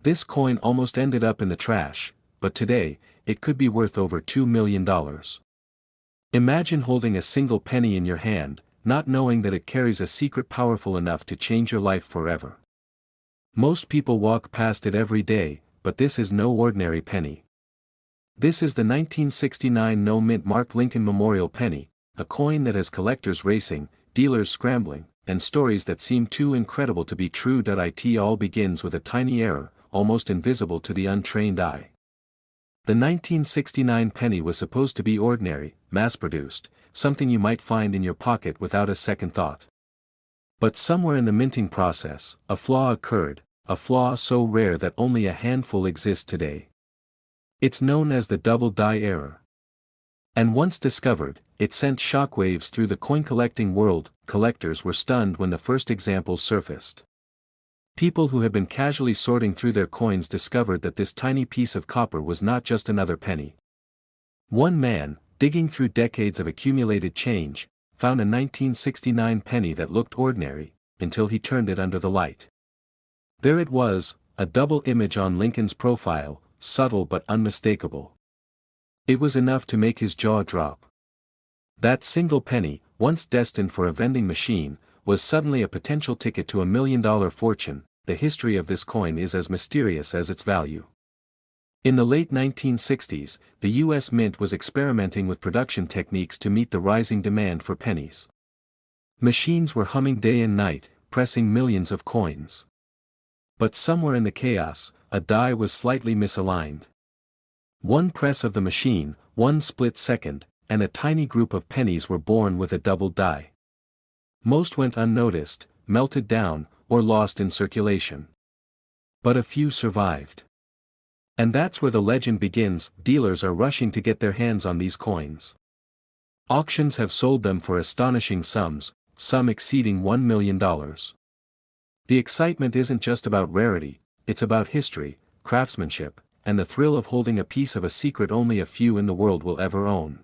This coin almost ended up in the trash, but today, it could be worth over $2 million. Imagine holding a single penny in your hand, not knowing that it carries a secret powerful enough to change your life forever. Most people walk past it every day, but this is no ordinary penny. This is the 1969 no-mint marked Lincoln Memorial penny, a coin that has collectors racing, dealers scrambling, and stories that seem too incredible to be true. It all begins with a tiny error, almost invisible to the untrained eye. The 1969 penny was supposed to be ordinary, mass-produced, something you might find in your pocket without a second thought. But somewhere in the minting process, a flaw occurred, a flaw so rare that only a handful exist today. It's known as the double die error. And once discovered, it sent shockwaves through the coin-collecting world. Collectors were stunned when the first examples surfaced. People who had been casually sorting through their coins discovered that this tiny piece of copper was not just another penny. One man, digging through decades of accumulated change, found a 1969 penny that looked ordinary, until he turned it under the light. There it was, a double image on Lincoln's profile, subtle but unmistakable. It was enough to make his jaw drop. That single penny, once destined for a vending machine, was suddenly a potential ticket to $1 million fortune. The history of this coin is as mysterious as its value. In the late 1960s, the U.S. Mint was experimenting with production techniques to meet the rising demand for pennies. Machines were humming day and night, pressing millions of coins. But somewhere in the chaos, a die was slightly misaligned. One press of the machine, one split second, and a tiny group of pennies were born with a double die. Most went unnoticed, melted down, or lost in circulation. But a few survived. And that's where the legend begins. Dealers are rushing to get their hands on these coins. Auctions have sold them for astonishing sums, some exceeding $1 million. The excitement isn't just about rarity, it's about history, craftsmanship, and the thrill of holding a piece of a secret only a few in the world will ever own.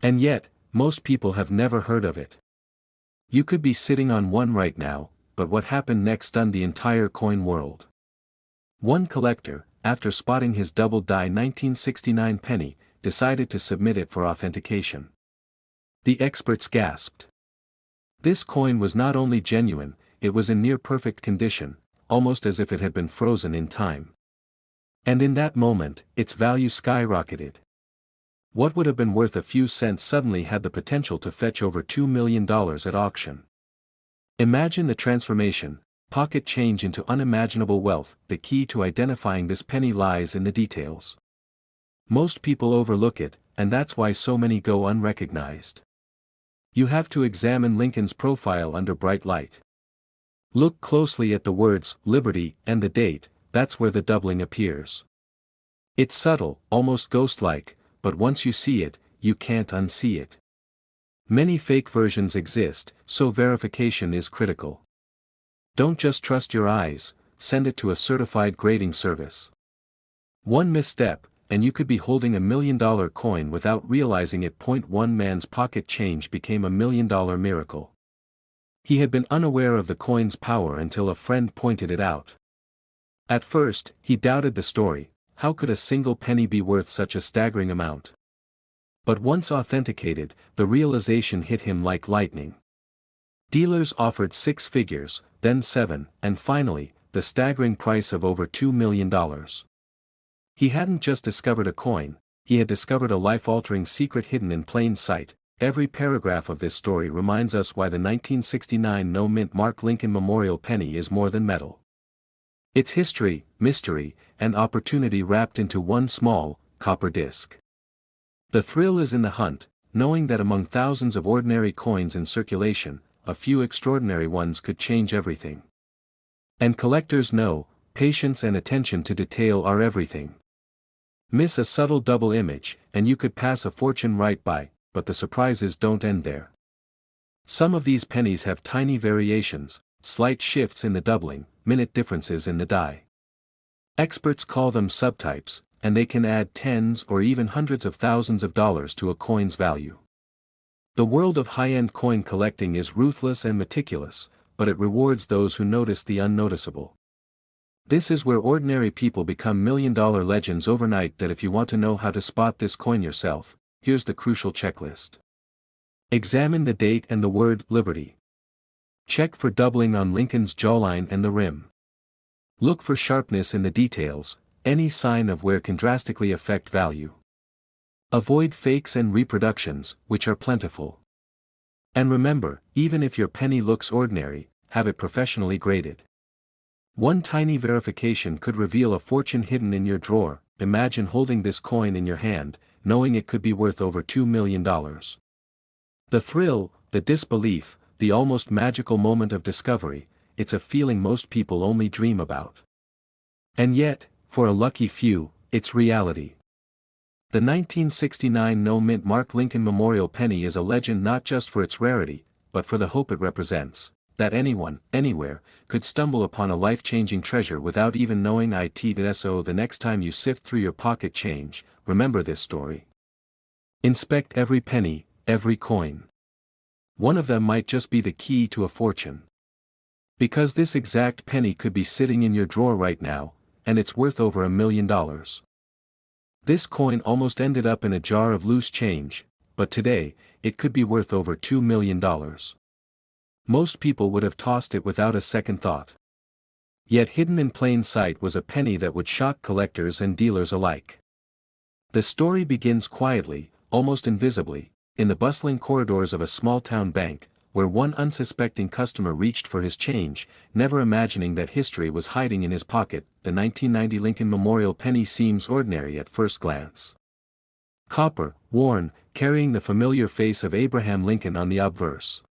And yet, most people have never heard of it. You could be sitting on one right now, but what happened next stunned the entire coin world. One collector, after spotting his double die 1969 penny, decided to submit it for authentication. The experts gasped. This coin was not only genuine, it was in near-perfect condition, almost as if it had been frozen in time. And in that moment, its value skyrocketed. What would have been worth a few cents suddenly had the potential to fetch over $2 million at auction. Imagine the transformation, pocket change into unimaginable wealth. The key to identifying this penny lies in the details. Most people overlook it, and that's why so many go unrecognized. You have to examine Lincoln's profile under bright light. Look closely at the words "Liberty" and the date. That's where the doubling appears. It's subtle, almost ghost-like, but once you see it, you can't unsee it. Many fake versions exist, so verification is critical. Don't just trust your eyes, send it to a certified grading service. One misstep, and you could be holding $1 million coin without realizing it. One man's pocket change became $1 million miracle. He had been unaware of the coin's power until a friend pointed it out. At first, he doubted the story. How could a single penny be worth such a staggering amount? But once authenticated, the realization hit him like lightning. Dealers offered 6 figures, then 7, and finally, the staggering price of over $2 million. He hadn't just discovered a coin, he had discovered a life-altering secret hidden in plain sight. Every paragraph of this story reminds us why the 1969 no-mint marked Lincoln Memorial penny is more than metal. It's history, mystery, and opportunity wrapped into one small, copper disc. The thrill is in the hunt, knowing that among thousands of ordinary coins in circulation, a few extraordinary ones could change everything. And collectors know, patience and attention to detail are everything. Miss a subtle double image, and you could pass a fortune right by, but the surprises don't end there. Some of these pennies have tiny variations, slight shifts in the doubling, minute differences in the die. Experts call them subtypes, and they can add tens or even hundreds of thousands of dollars to a coin's value. The world of high-end coin collecting is ruthless and meticulous, but it rewards those who notice the unnoticeable. This is where ordinary people become million-dollar legends overnight. That if you want to know how to spot this coin yourself, here's the crucial checklist. Examine the date and the word liberty. Check for doubling on Lincoln's jawline and the rim. Look for sharpness in the details, any sign of wear can drastically affect value. Avoid fakes and reproductions, which are plentiful. And remember, even if your penny looks ordinary, have it professionally graded. One tiny verification could reveal a fortune hidden in your drawer. Imagine holding this coin in your hand, knowing it could be worth over $2 million. The thrill, the disbelief, the almost magical moment of discovery, it's a feeling most people only dream about. And yet, for a lucky few, it's reality. The 1969 no-mint Mark Lincoln Memorial Penny is a legend not just for its rarity, but for the hope it represents, that anyone, anywhere, could stumble upon a life-changing treasure without even knowing it. So the next time you sift through your pocket change, remember this story. Inspect every penny, every coin. One of them might just be the key to a fortune. Because this exact penny could be sitting in your drawer right now, and it's worth over $1 million. This coin almost ended up in a jar of loose change, but today, it could be worth over $2 million. Most people would have tossed it without a second thought. Yet hidden in plain sight was a penny that would shock collectors and dealers alike. The story begins quietly, almost invisibly, in the bustling corridors of a small-town bank, where one unsuspecting customer reached for his change, never imagining that history was hiding in his pocket. The 1990 Lincoln Memorial Penny seems ordinary at first glance. Copper, worn, carrying the familiar face of Abraham Lincoln on the obverse.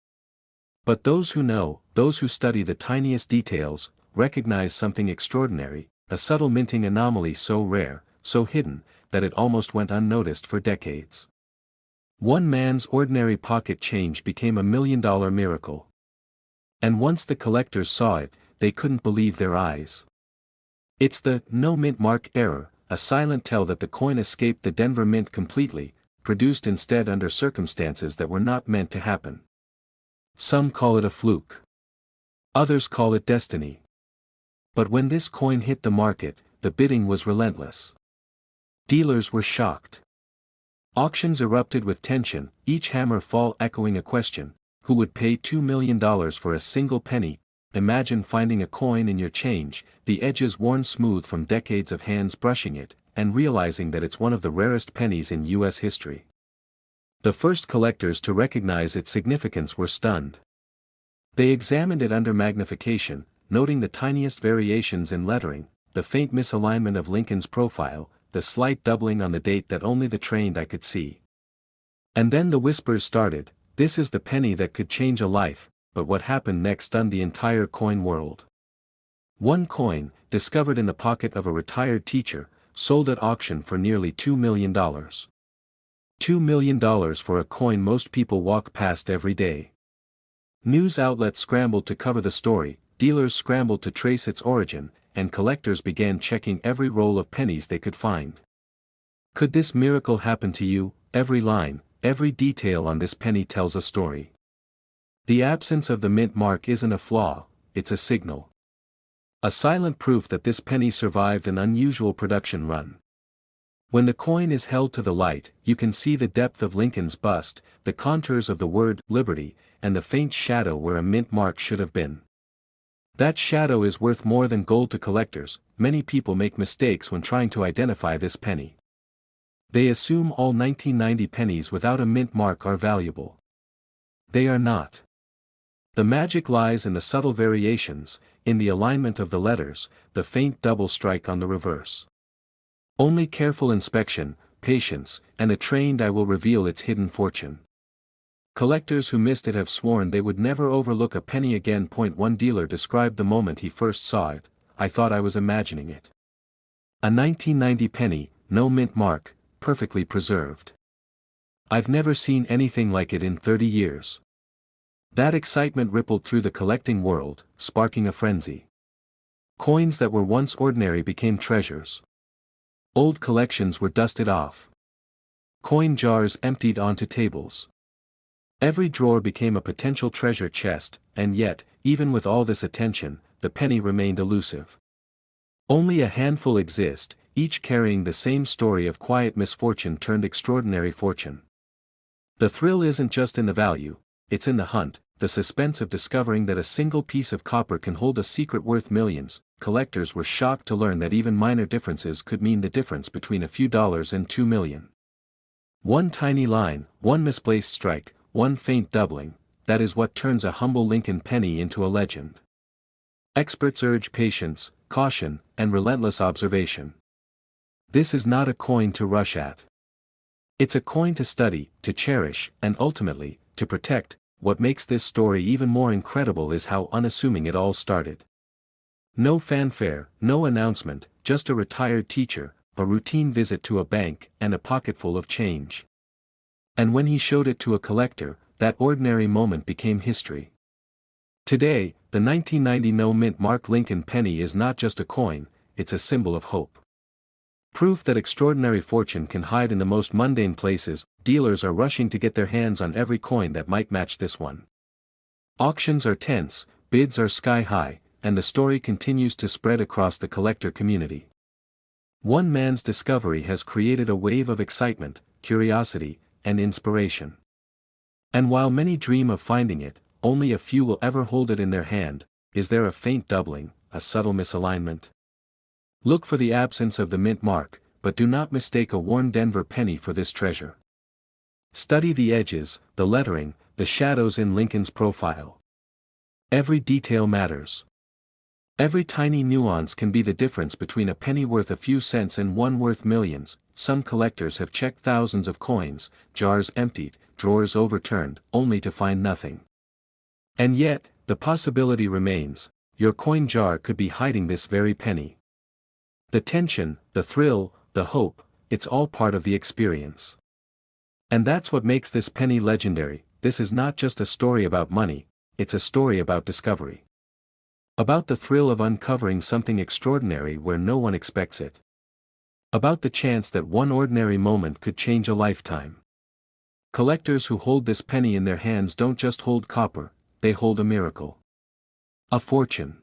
But those who know, those who study the tiniest details, recognize something extraordinary, a subtle minting anomaly so rare, so hidden, that it almost went unnoticed for decades. One man's ordinary pocket change became $1 million miracle. And once the collectors saw it, they couldn't believe their eyes. It's the no mint mark error, a silent tell that the coin escaped the Denver Mint completely, produced instead under circumstances that were not meant to happen. Some call it a fluke. Others call it destiny. But when this coin hit the market, the bidding was relentless. Dealers were shocked. Auctions erupted with tension, each hammer fall echoing a question: who would pay $2 million for a single penny? Imagine finding a coin in your change, the edges worn smooth from decades of hands brushing it, and realizing that it's one of the rarest pennies in U.S. history. The first collectors to recognize its significance were stunned. They examined it under magnification, noting the tiniest variations in lettering, the faint misalignment of Lincoln's profile, the slight doubling on the date that only the trained eye could see. And then the whispers started: this is the penny that could change a life. But what happened next stunned the entire coin world. One coin, discovered in the pocket of a retired teacher, sold at auction for nearly $2 million. $2 million for a coin most people walk past every day. News outlets scrambled to cover the story, dealers scrambled to trace its origin, and collectors began checking every roll of pennies they could find. Could this miracle happen to you? Every line, every detail on this penny tells a story. The absence of the mint mark isn't a flaw, it's a signal. A silent proof that this penny survived an unusual production run. When the coin is held to the light, you can see the depth of Lincoln's bust, the contours of the word liberty, and the faint shadow where a mint mark should have been. That shadow is worth more than gold to collectors. Many people make mistakes when trying to identify this penny. They assume all 1990 pennies without a mint mark are valuable. They are not. The magic lies in the subtle variations, in the alignment of the letters, the faint double strike on the reverse. Only careful inspection, patience, and a trained eye will reveal its hidden fortune. Collectors who missed it have sworn they would never overlook a penny again. One dealer described the moment he first saw it: I thought I was imagining it. A 1990 penny, no mint mark, perfectly preserved. I've never seen anything like it in 30 years. That excitement rippled through the collecting world, sparking a frenzy. Coins that were once ordinary became treasures. Old collections were dusted off. Coin jars emptied onto tables. Every drawer became a potential treasure chest, and yet, even with all this attention, the penny remained elusive. Only a handful exist, each carrying the same story of quiet misfortune turned extraordinary fortune. The thrill isn't just in the value, it's in the hunt, the suspense of discovering that a single piece of copper can hold a secret worth millions. Collectors were shocked to learn that even minor differences could mean the difference between a few dollars and 2 million. One tiny line, one misplaced strike, one faint doubling, that is what turns a humble Lincoln penny into a legend. Experts urge patience, caution, and relentless observation. This is not a coin to rush at. It's a coin to study, to cherish, and ultimately, to protect. What makes this story even more incredible is how unassuming it all started. No fanfare, no announcement, just a retired teacher, a routine visit to a bank, and a pocketful of change. And when he showed it to a collector, that ordinary moment became history. Today, the 1990 No Mint Mark Lincoln penny is not just a coin, it's a symbol of hope. Proof that extraordinary fortune can hide in the most mundane places. Dealers are rushing to get their hands on every coin that might match this one. Auctions are tense, bids are sky high, and the story continues to spread across the collector community. One man's discovery has created a wave of excitement, curiosity, and inspiration. And while many dream of finding it, only a few will ever hold it in their hand. Is there a faint doubling, a subtle misalignment? Look for the absence of the mint mark, but do not mistake a worn Denver penny for this treasure. Study the edges, the lettering, the shadows in Lincoln's profile. Every detail matters. Every tiny nuance can be the difference between a penny worth a few cents and one worth millions. Some collectors have checked thousands of coins, jars emptied, drawers overturned, only to find nothing. And yet, the possibility remains, your coin jar could be hiding this very penny. The tension, the thrill, the hope, it's all part of the experience. And that's what makes this penny legendary. This is not just a story about money, it's a story about discovery. About the thrill of uncovering something extraordinary where no one expects it. About the chance that one ordinary moment could change a lifetime. Collectors who hold this penny in their hands don't just hold copper, they hold a miracle. A fortune.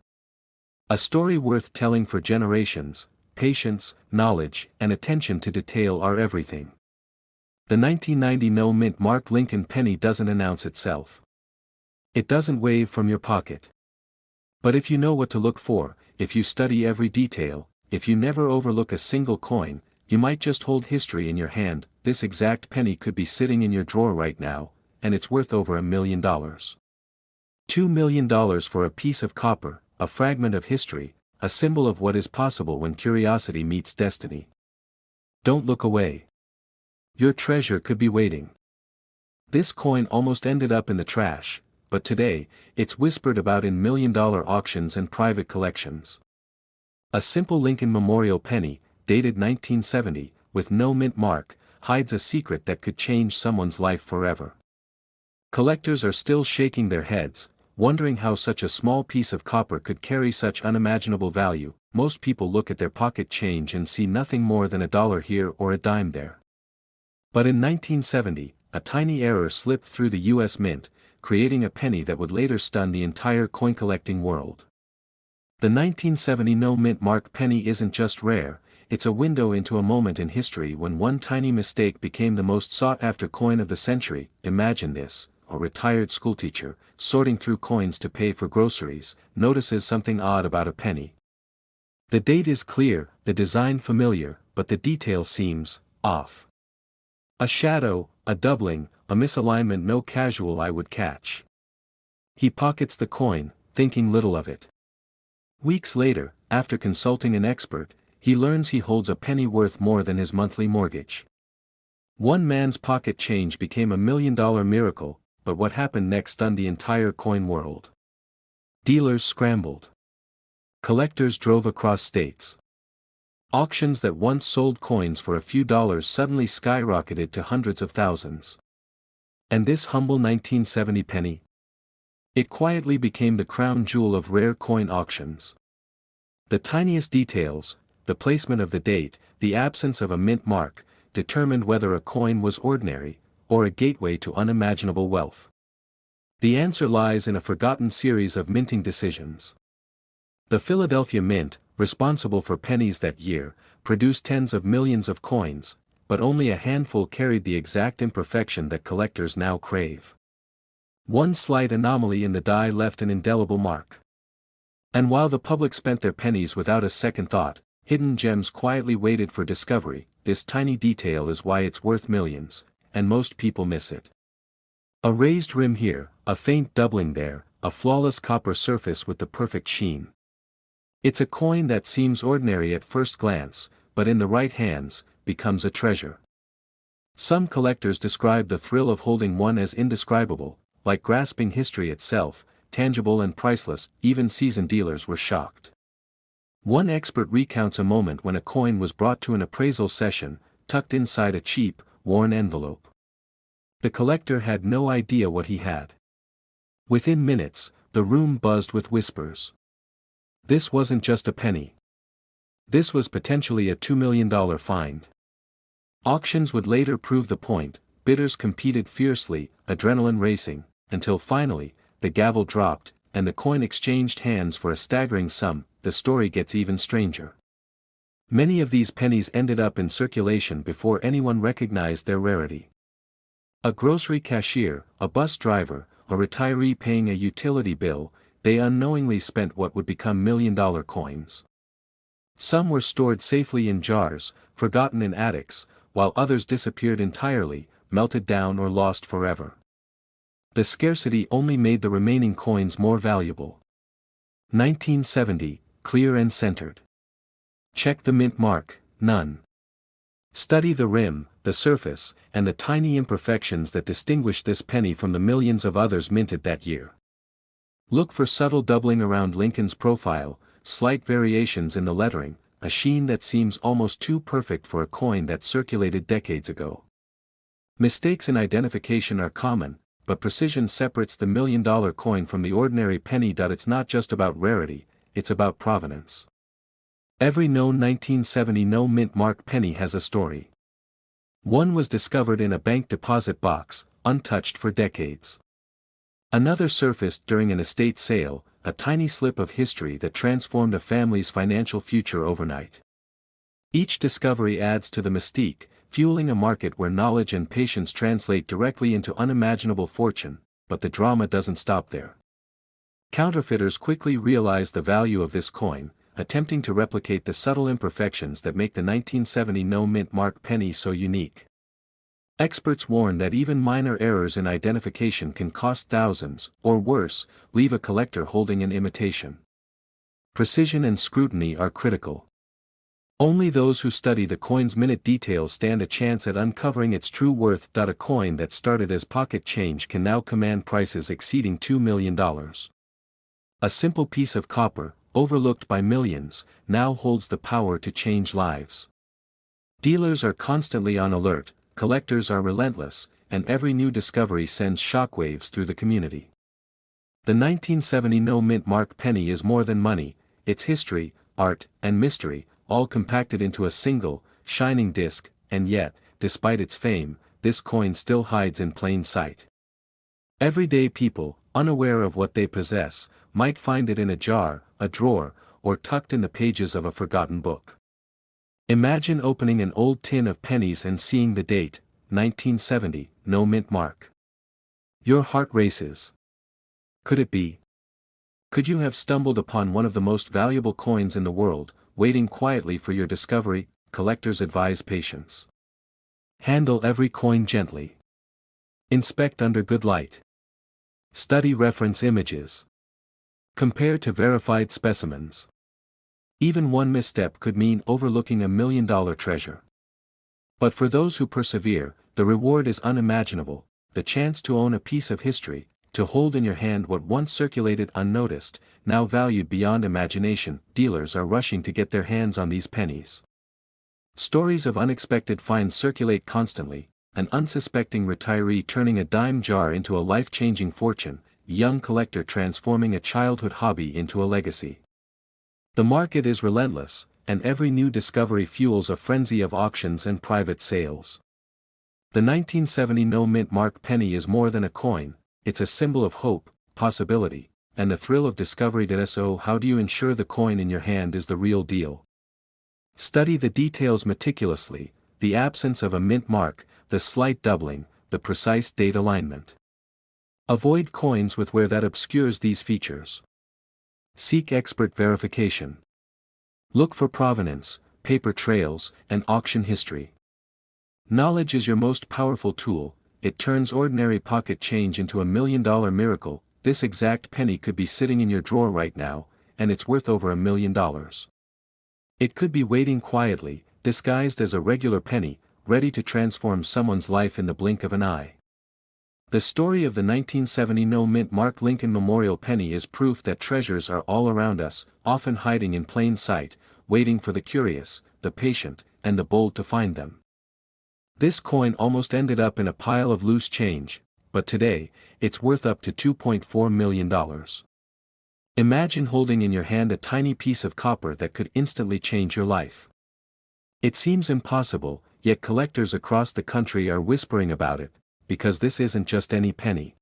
A story worth telling for generations. Patience, knowledge, and attention to detail are everything. The 1990 No Mint Mark Lincoln penny doesn't announce itself. It doesn't wave from your pocket. But if you know what to look for, if you study every detail, if you never overlook a single coin, you might just hold history in your hand. This exact penny could be sitting in your drawer right now, and it's worth over $1 million. $2 million for a piece of copper, a fragment of history, a symbol of what is possible when curiosity meets destiny. Don't look away. Your treasure could be waiting. This coin almost ended up in the trash, but today, it's whispered about in million-dollar auctions and private collections. A simple Lincoln Memorial penny, dated 1970, with no mint mark, hides a secret that could change someone's life forever. Collectors are still shaking their heads, wondering how such a small piece of copper could carry such unimaginable value. Most people look at their pocket change and see nothing more than $1 here or a dime there. But in 1970, a tiny error slipped through the U.S. Mint, creating a penny that would later stun the entire coin-collecting world. The 1970 No Mint Mark penny isn't just rare, it's a window into a moment in history when one tiny mistake became the most sought-after coin of the century. Imagine this. A retired schoolteacher, sorting through coins to pay for groceries, notices something odd about a penny. The date is clear, the design familiar, but the detail seems off. A shadow, a doubling, a misalignment no casual eye would catch. He pockets the coin, thinking little of it. Weeks later, after consulting an expert, he learns he holds a penny worth more than his monthly mortgage. One man's pocket change became $1 million miracle. But what happened next stunned the entire coin world. Dealers scrambled. Collectors drove across states. Auctions that once sold coins for a few dollars suddenly skyrocketed to hundreds of thousands. And this humble 1970 penny? It quietly became the crown jewel of rare coin auctions. The tiniest details, the placement of the date, the absence of a mint mark, determined whether a coin was ordinary, or a gateway to unimaginable wealth. The answer lies in a forgotten series of minting decisions. The Philadelphia Mint, responsible for pennies that year, produced tens of millions of coins, but only a handful carried the exact imperfection that collectors now crave. One slight anomaly in the die left an indelible mark. And while the public spent their pennies without a second thought, hidden gems quietly waited for discovery. This tiny detail is why it's worth millions, and most people miss it. A raised rim here, a faint doubling there, a flawless copper surface with the perfect sheen. It's a coin that seems ordinary at first glance, but in the right hands, becomes a treasure. Some collectors describe the thrill of holding one as indescribable, like grasping history itself, tangible and priceless. Even seasoned dealers were shocked. One expert recounts a moment when a coin was brought to an appraisal session, tucked inside a cheap, worn envelope. The collector had no idea what he had. Within minutes, the room buzzed with whispers. This wasn't just a penny. This was potentially a $2 million find. Auctions would later prove the point. Bidders competed fiercely, adrenaline racing, until finally, the gavel dropped, and the coin exchanged hands for a staggering sum. The story gets even stranger. Many of these pennies ended up in circulation before anyone recognized their rarity. A grocery cashier, a bus driver, a retiree paying a utility bill, they unknowingly spent what would become million-dollar coins. Some were stored safely in jars, forgotten in attics, while others disappeared entirely, melted down or lost forever. The scarcity only made the remaining coins more valuable. 1970, clear and centered. Check the mint mark, none. Study the rim, the surface, and the tiny imperfections that distinguish this penny from the millions of others minted that year. Look for subtle doubling around Lincoln's profile, slight variations in the lettering, a sheen that seems almost too perfect for a coin that circulated decades ago. Mistakes in identification are common, but precision separates the million-dollar coin from the ordinary penny. It's not just about rarity, it's about provenance. Every known 1970 no-mint mark penny has a story. One was discovered in a bank deposit box, untouched for decades. Another surfaced during an estate sale, a tiny slip of history that transformed a family's financial future overnight. Each discovery adds to the mystique, fueling a market where knowledge and patience translate directly into unimaginable fortune, but the drama doesn't stop there. Counterfeiters quickly realized the value of this coin, attempting to replicate the subtle imperfections that make the 1970 no-mint mark penny so unique. Experts warn that even minor errors in identification can cost thousands, or worse, leave a collector holding an imitation. Precision and scrutiny are critical. Only those who study the coin's minute details stand a chance at uncovering its true worth. A coin that started as pocket change can now command prices exceeding $2 million. A simple piece of copper, overlooked by millions, now holds the power to change lives. Dealers are constantly on alert, collectors are relentless, and every new discovery sends shockwaves through the community. The 1970 no-mint mark penny is more than money, it's history, art, and mystery, all compacted into a single, shining disc, and yet, despite its fame, this coin still hides in plain sight. Everyday people, unaware of what they possess, might find it in a jar, a drawer, or tucked in the pages of a forgotten book. Imagine opening an old tin of pennies and seeing the date, 1970, no mint mark. Your heart races. Could it be? Could you have stumbled upon one of the most valuable coins in the world, waiting quietly for your discovery? Collectors advise patience. Handle every coin gently. Inspect under good light. Study reference images. Compare to verified specimens. Even one misstep could mean overlooking $1 million treasure. But for those who persevere, the reward is unimaginable, the chance to own a piece of history, to hold in your hand what once circulated unnoticed, now valued beyond imagination. Dealers are rushing to get their hands on these pennies. Stories of unexpected finds circulate constantly, an unsuspecting retiree turning a dime jar into a life-changing fortune, a young collector transforming a childhood hobby into a legacy. The market is relentless, and every new discovery fuels a frenzy of auctions and private sales. The 1970 no-mint mark penny is more than a coin, it's a symbol of hope, possibility, and the thrill of discovery. So how do you ensure the coin in your hand is the real deal? Study the details meticulously, the absence of a mint mark, the slight doubling, the precise date alignment. Avoid coins with where that obscures these features. Seek expert verification. Look for provenance, paper trails, and auction history. Knowledge is your most powerful tool. It turns ordinary pocket change into $1 million miracle. This exact penny could be sitting in your drawer right now, and it's worth over $1 million. It could be waiting quietly, disguised as a regular penny, ready to transform someone's life in the blink of an eye. The story of the 1970 no mint mark Lincoln Memorial penny is proof that treasures are all around us, often hiding in plain sight, waiting for the curious, the patient, and the bold to find them. This coin almost ended up in a pile of loose change, but today, it's worth up to $2.4 million. Imagine holding in your hand a tiny piece of copper that could instantly change your life. It seems impossible, yet collectors across the country are whispering about it, because this isn't just any penny.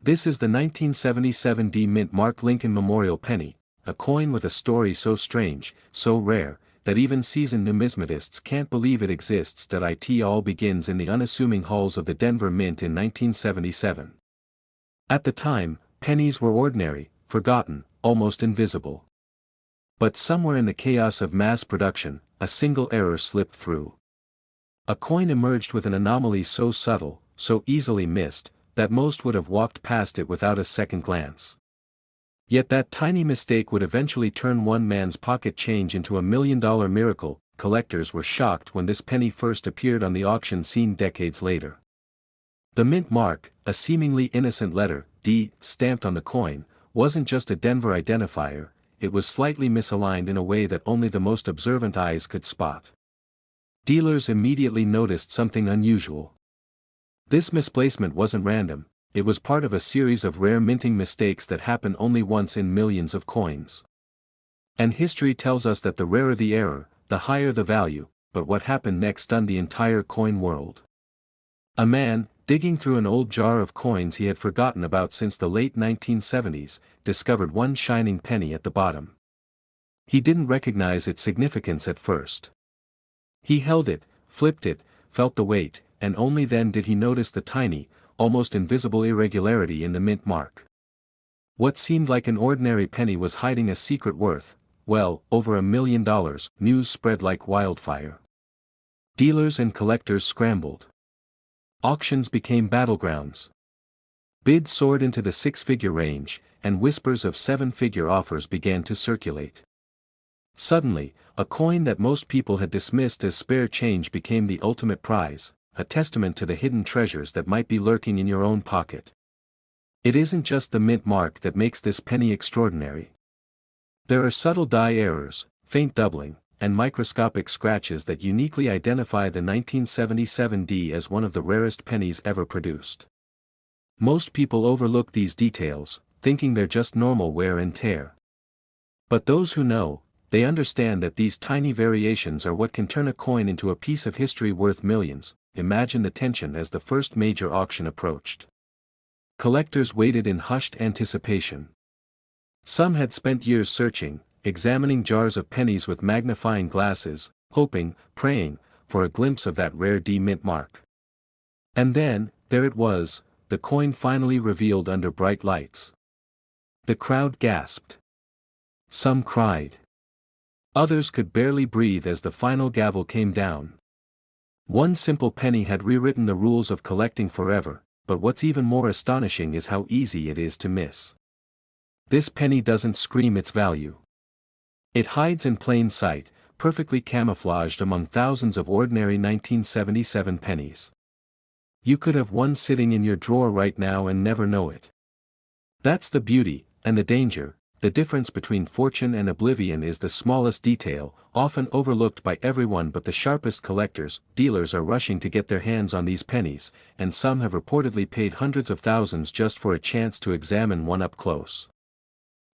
This is the 1977 D mint mark Lincoln Memorial penny, a coin with a story so strange, so rare, that even seasoned numismatists can't believe it exists. It all begins in the unassuming halls of the Denver Mint in 1977. At the time, pennies were ordinary, forgotten, almost invisible. But somewhere in the chaos of mass production, a single error slipped through. A coin emerged with an anomaly so subtle, so easily missed, that most would have walked past it without a second glance. Yet that tiny mistake would eventually turn one man's pocket change into $1 million miracle. Collectors were shocked when this penny first appeared on the auction scene decades later. The mint mark, a seemingly innocent letter, D, stamped on the coin, wasn't just a Denver identifier, it was slightly misaligned in a way that only the most observant eyes could spot. Dealers immediately noticed something unusual. This misplacement wasn't random, it was part of a series of rare minting mistakes that happen only once in millions of coins. And history tells us that the rarer the error, the higher the value, but what happened next stunned the entire coin world. A man, digging through an old jar of coins he had forgotten about since the late 1970s, discovered one shining penny at the bottom. He didn't recognize its significance at first. He held it, flipped it, felt the weight, and only then did he notice the tiny, almost invisible irregularity in the mint mark. What seemed like an ordinary penny was hiding a secret worth, well, over $1 million. News spread like wildfire. Dealers and collectors scrambled. Auctions became battlegrounds. Bids soared into the six-figure range, and whispers of seven-figure offers began to circulate. Suddenly, a coin that most people had dismissed as spare change became the ultimate prize, a testament to the hidden treasures that might be lurking in your own pocket. It isn't just the mint mark that makes this penny extraordinary. There are subtle die errors, faint doubling, and microscopic scratches that uniquely identify the 1977 D as one of the rarest pennies ever produced. Most people overlook these details, thinking they're just normal wear and tear. But those who know, they understand that these tiny variations are what can turn a coin into a piece of history worth millions. Imagine the tension as the first major auction approached. Collectors waited in hushed anticipation. Some had spent years searching, examining jars of pennies with magnifying glasses, hoping, praying, for a glimpse of that rare D mint mark. And then, there it was, the coin finally revealed under bright lights. The crowd gasped. Some cried. Others could barely breathe as the final gavel came down. One simple penny had rewritten the rules of collecting forever, but what's even more astonishing is how easy it is to miss. This penny doesn't scream its value. It hides in plain sight, perfectly camouflaged among thousands of ordinary 1977 pennies. You could have one sitting in your drawer right now and never know it. That's the beauty, and the danger. The difference between fortune and oblivion is the smallest detail, often overlooked by everyone but the sharpest collectors. Dealers are rushing to get their hands on these pennies, and some have reportedly paid hundreds of thousands just for a chance to examine one up close.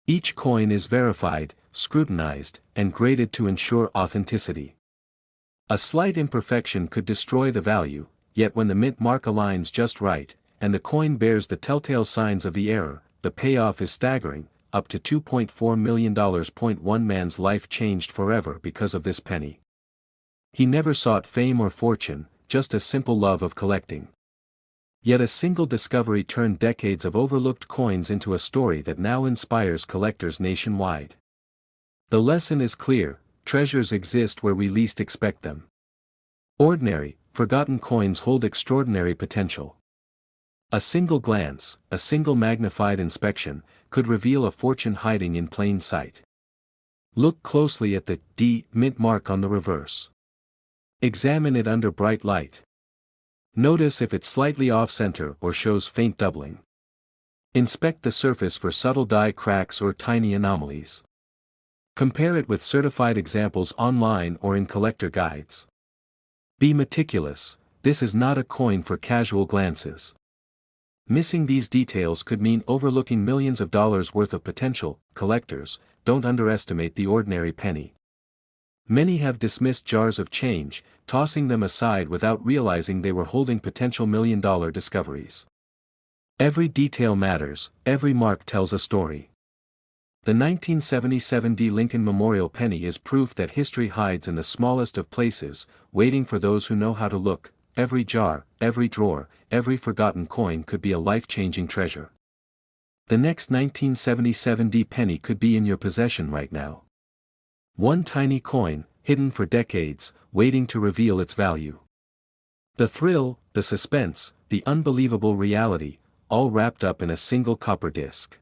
Each coin is verified, scrutinized, and graded to ensure authenticity. A slight imperfection could destroy the value, yet when the mint mark aligns just right, and the coin bears the telltale signs of the error, the payoff is staggering, up to $2.4 million. One man's life changed forever because of this penny. He never sought fame or fortune, just a simple love of collecting. Yet a single discovery turned decades of overlooked coins into a story that now inspires collectors nationwide. The lesson is clear: treasures exist where we least expect them. Ordinary, forgotten coins hold extraordinary potential. A single glance, a single magnified inspection, could reveal a fortune hiding in plain sight. Look closely at the D mint mark on the reverse. Examine it under bright light. Notice if it's slightly off-center or shows faint doubling. Inspect the surface for subtle die cracks or tiny anomalies. Compare it with certified examples online or in collector guides. Be meticulous, this is not a coin for casual glances. Missing these details could mean overlooking millions of dollars worth of potential. Collectors, don't underestimate the ordinary penny. Many have dismissed jars of change, tossing them aside without realizing they were holding potential million-dollar discoveries. Every detail matters, every mark tells a story. The 1977 D. Lincoln Memorial penny is proof that history hides in the smallest of places, waiting for those who know how to look. Every jar, every drawer, every forgotten coin could be a life-changing treasure. The next 1977 D penny could be in your possession right now. One tiny coin, hidden for decades, waiting to reveal its value. The thrill, the suspense, the unbelievable reality, all wrapped up in a single copper disc.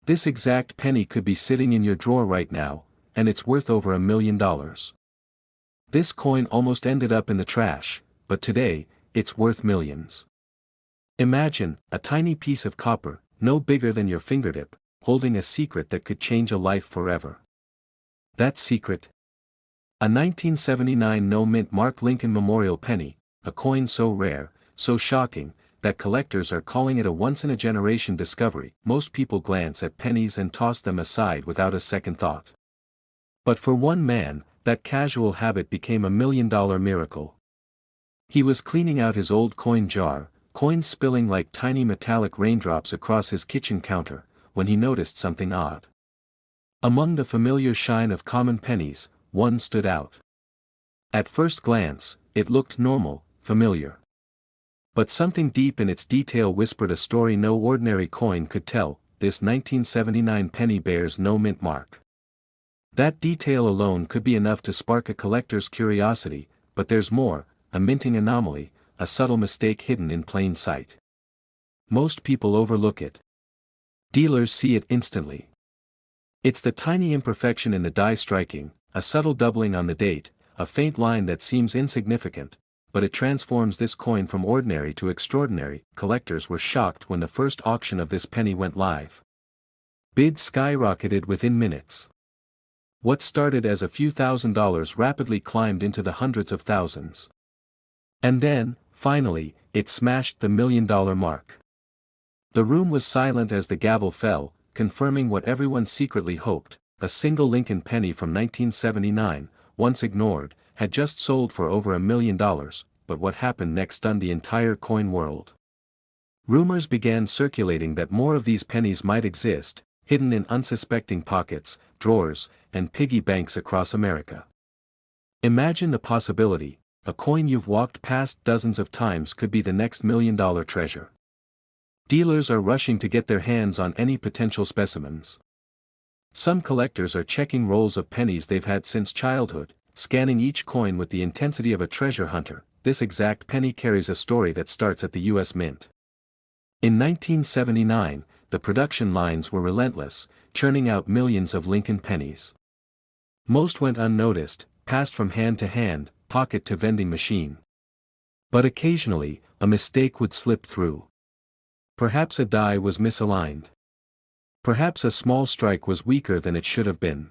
This exact penny could be sitting in your drawer right now, and it's worth over $1 million. This coin almost ended up in the trash, but today, it's worth millions. Imagine, a tiny piece of copper, no bigger than your fingertip, holding a secret that could change a life forever. That secret? A 1979 no-mint mark Lincoln Memorial penny, a coin so rare, so shocking, that collectors are calling it a once-in-a-generation discovery. Most people glance at pennies and toss them aside without a second thought. But for one man, that casual habit became $1 million miracle. He was cleaning out his old coin jar, coins spilling like tiny metallic raindrops across his kitchen counter, when he noticed something odd. Among the familiar shine of common pennies, one stood out. At first glance, it looked normal, familiar. But something deep in its detail whispered a story no ordinary coin could tell. This 1979 penny bears no mint mark. That detail alone could be enough to spark a collector's curiosity, but there's more: a minting anomaly, a subtle mistake hidden in plain sight. Most people overlook it. Dealers see it instantly. It's the tiny imperfection in the die striking, a subtle doubling on the date, a faint line that seems insignificant, but it transforms this coin from ordinary to extraordinary. Collectors were shocked when the first auction of this penny went live. Bids skyrocketed within minutes. What started as a few $1,000s rapidly climbed into the hundreds of thousands. And then, finally, it smashed the $1 million mark. The room was silent as the gavel fell, confirming what everyone secretly hoped: a single Lincoln penny from 1979, once ignored, had just sold for over $1 million. But what happened next stunned the entire coin world. Rumors began circulating that more of these pennies might exist, hidden in unsuspecting pockets, drawers, and piggy banks across America. Imagine the possibility: a coin you've walked past dozens of times could be the next $1 million treasure. Dealers are rushing to get their hands on any potential specimens. Some collectors are checking rolls of pennies they've had since childhood, scanning each coin with the intensity of a treasure hunter. This exact penny carries a story that starts at the U.S. Mint. In 1979, the production lines were relentless, churning out millions of Lincoln pennies. Most went unnoticed, passed from hand to hand, pocket to vending machine. But occasionally, a mistake would slip through. Perhaps a die was misaligned. Perhaps a small strike was weaker than it should have been.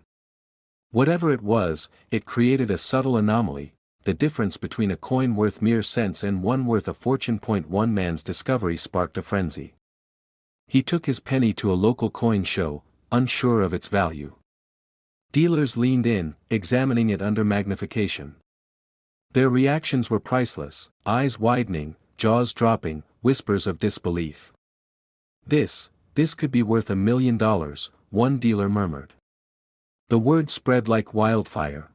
Whatever it was, it created a subtle anomaly, the difference between a coin worth mere cents and one worth a fortune. One man's discovery sparked a frenzy. He took his penny to a local coin show, unsure of its value. Dealers leaned in, examining it under magnification. Their reactions were priceless: eyes widening, jaws dropping, whispers of disbelief. This "This could be worth $1 million," one dealer murmured. The word spread like wildfire.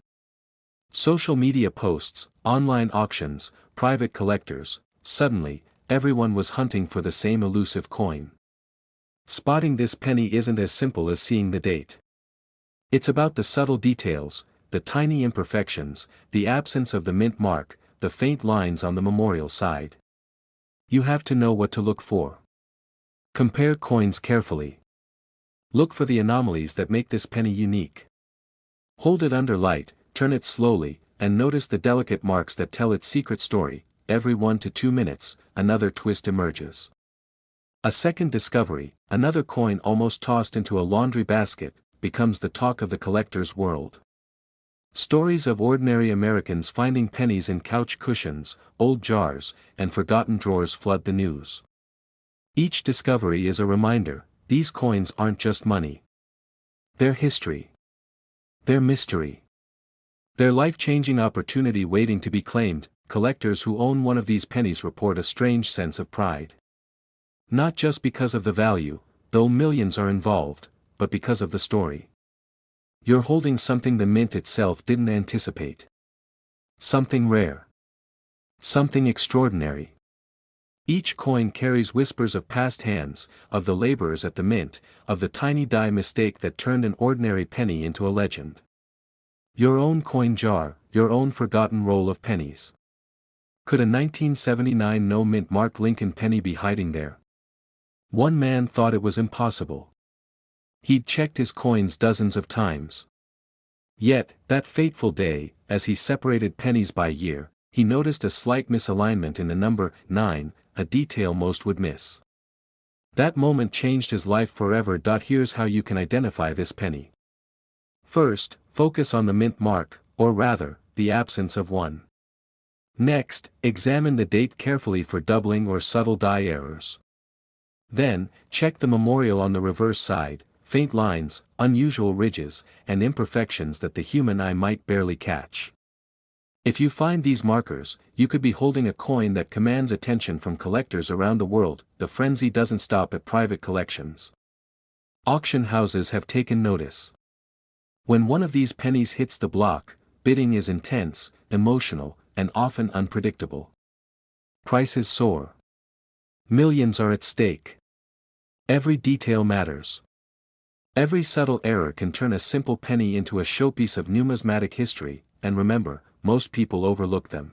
Social media posts, online auctions, private collectors, suddenly, everyone was hunting for the same elusive coin. Spotting this penny isn't as simple as seeing the date. It's about the subtle details, the tiny imperfections, the absence of the mint mark, the faint lines on the memorial side. You have to know what to look for. Compare coins carefully. Look for the anomalies that make this penny unique. Hold it under light, turn it slowly, and notice the delicate marks that tell its secret story. Every 1 to 2 minutes, another twist emerges. A second discovery, another coin almost tossed into a laundry basket, becomes the talk of the collector's world. Stories of ordinary Americans finding pennies in couch cushions, old jars, and forgotten drawers flood the news. Each discovery is a reminder, these coins aren't just money. They're history. They're mystery. They're life-changing opportunity waiting to be claimed. Collectors who own one of these pennies report a strange sense of pride. Not just because of the value, though millions are involved, but because of the story. You're holding something the mint itself didn't anticipate. Something rare. Something extraordinary. Each coin carries whispers of past hands, of the laborers at the mint, of the tiny die mistake that turned an ordinary penny into a legend. Your own coin jar, your own forgotten roll of pennies. Could a 1979 no-mint Mark Lincoln penny be hiding there? One man thought it was impossible. He'd checked his coins dozens of times. Yet, that fateful day, as he separated pennies by year, he noticed a slight misalignment in the number 9, a detail most would miss. That moment changed his life forever. Here's how you can identify this penny. First, focus on the mint mark, or rather, the absence of one. Next, examine the date carefully for doubling or subtle die errors. Then, check the memorial on the reverse side, faint lines, unusual ridges, and imperfections that the human eye might barely catch. If you find these markers, you could be holding a coin that commands attention from collectors around the world. The frenzy doesn't stop at private collections. Auction houses have taken notice. When one of these pennies hits the block, bidding is intense, emotional, and often unpredictable. Prices soar. Millions are at stake. Every detail matters. Every subtle error can turn a simple penny into a showpiece of numismatic history, and remember, most people overlook them.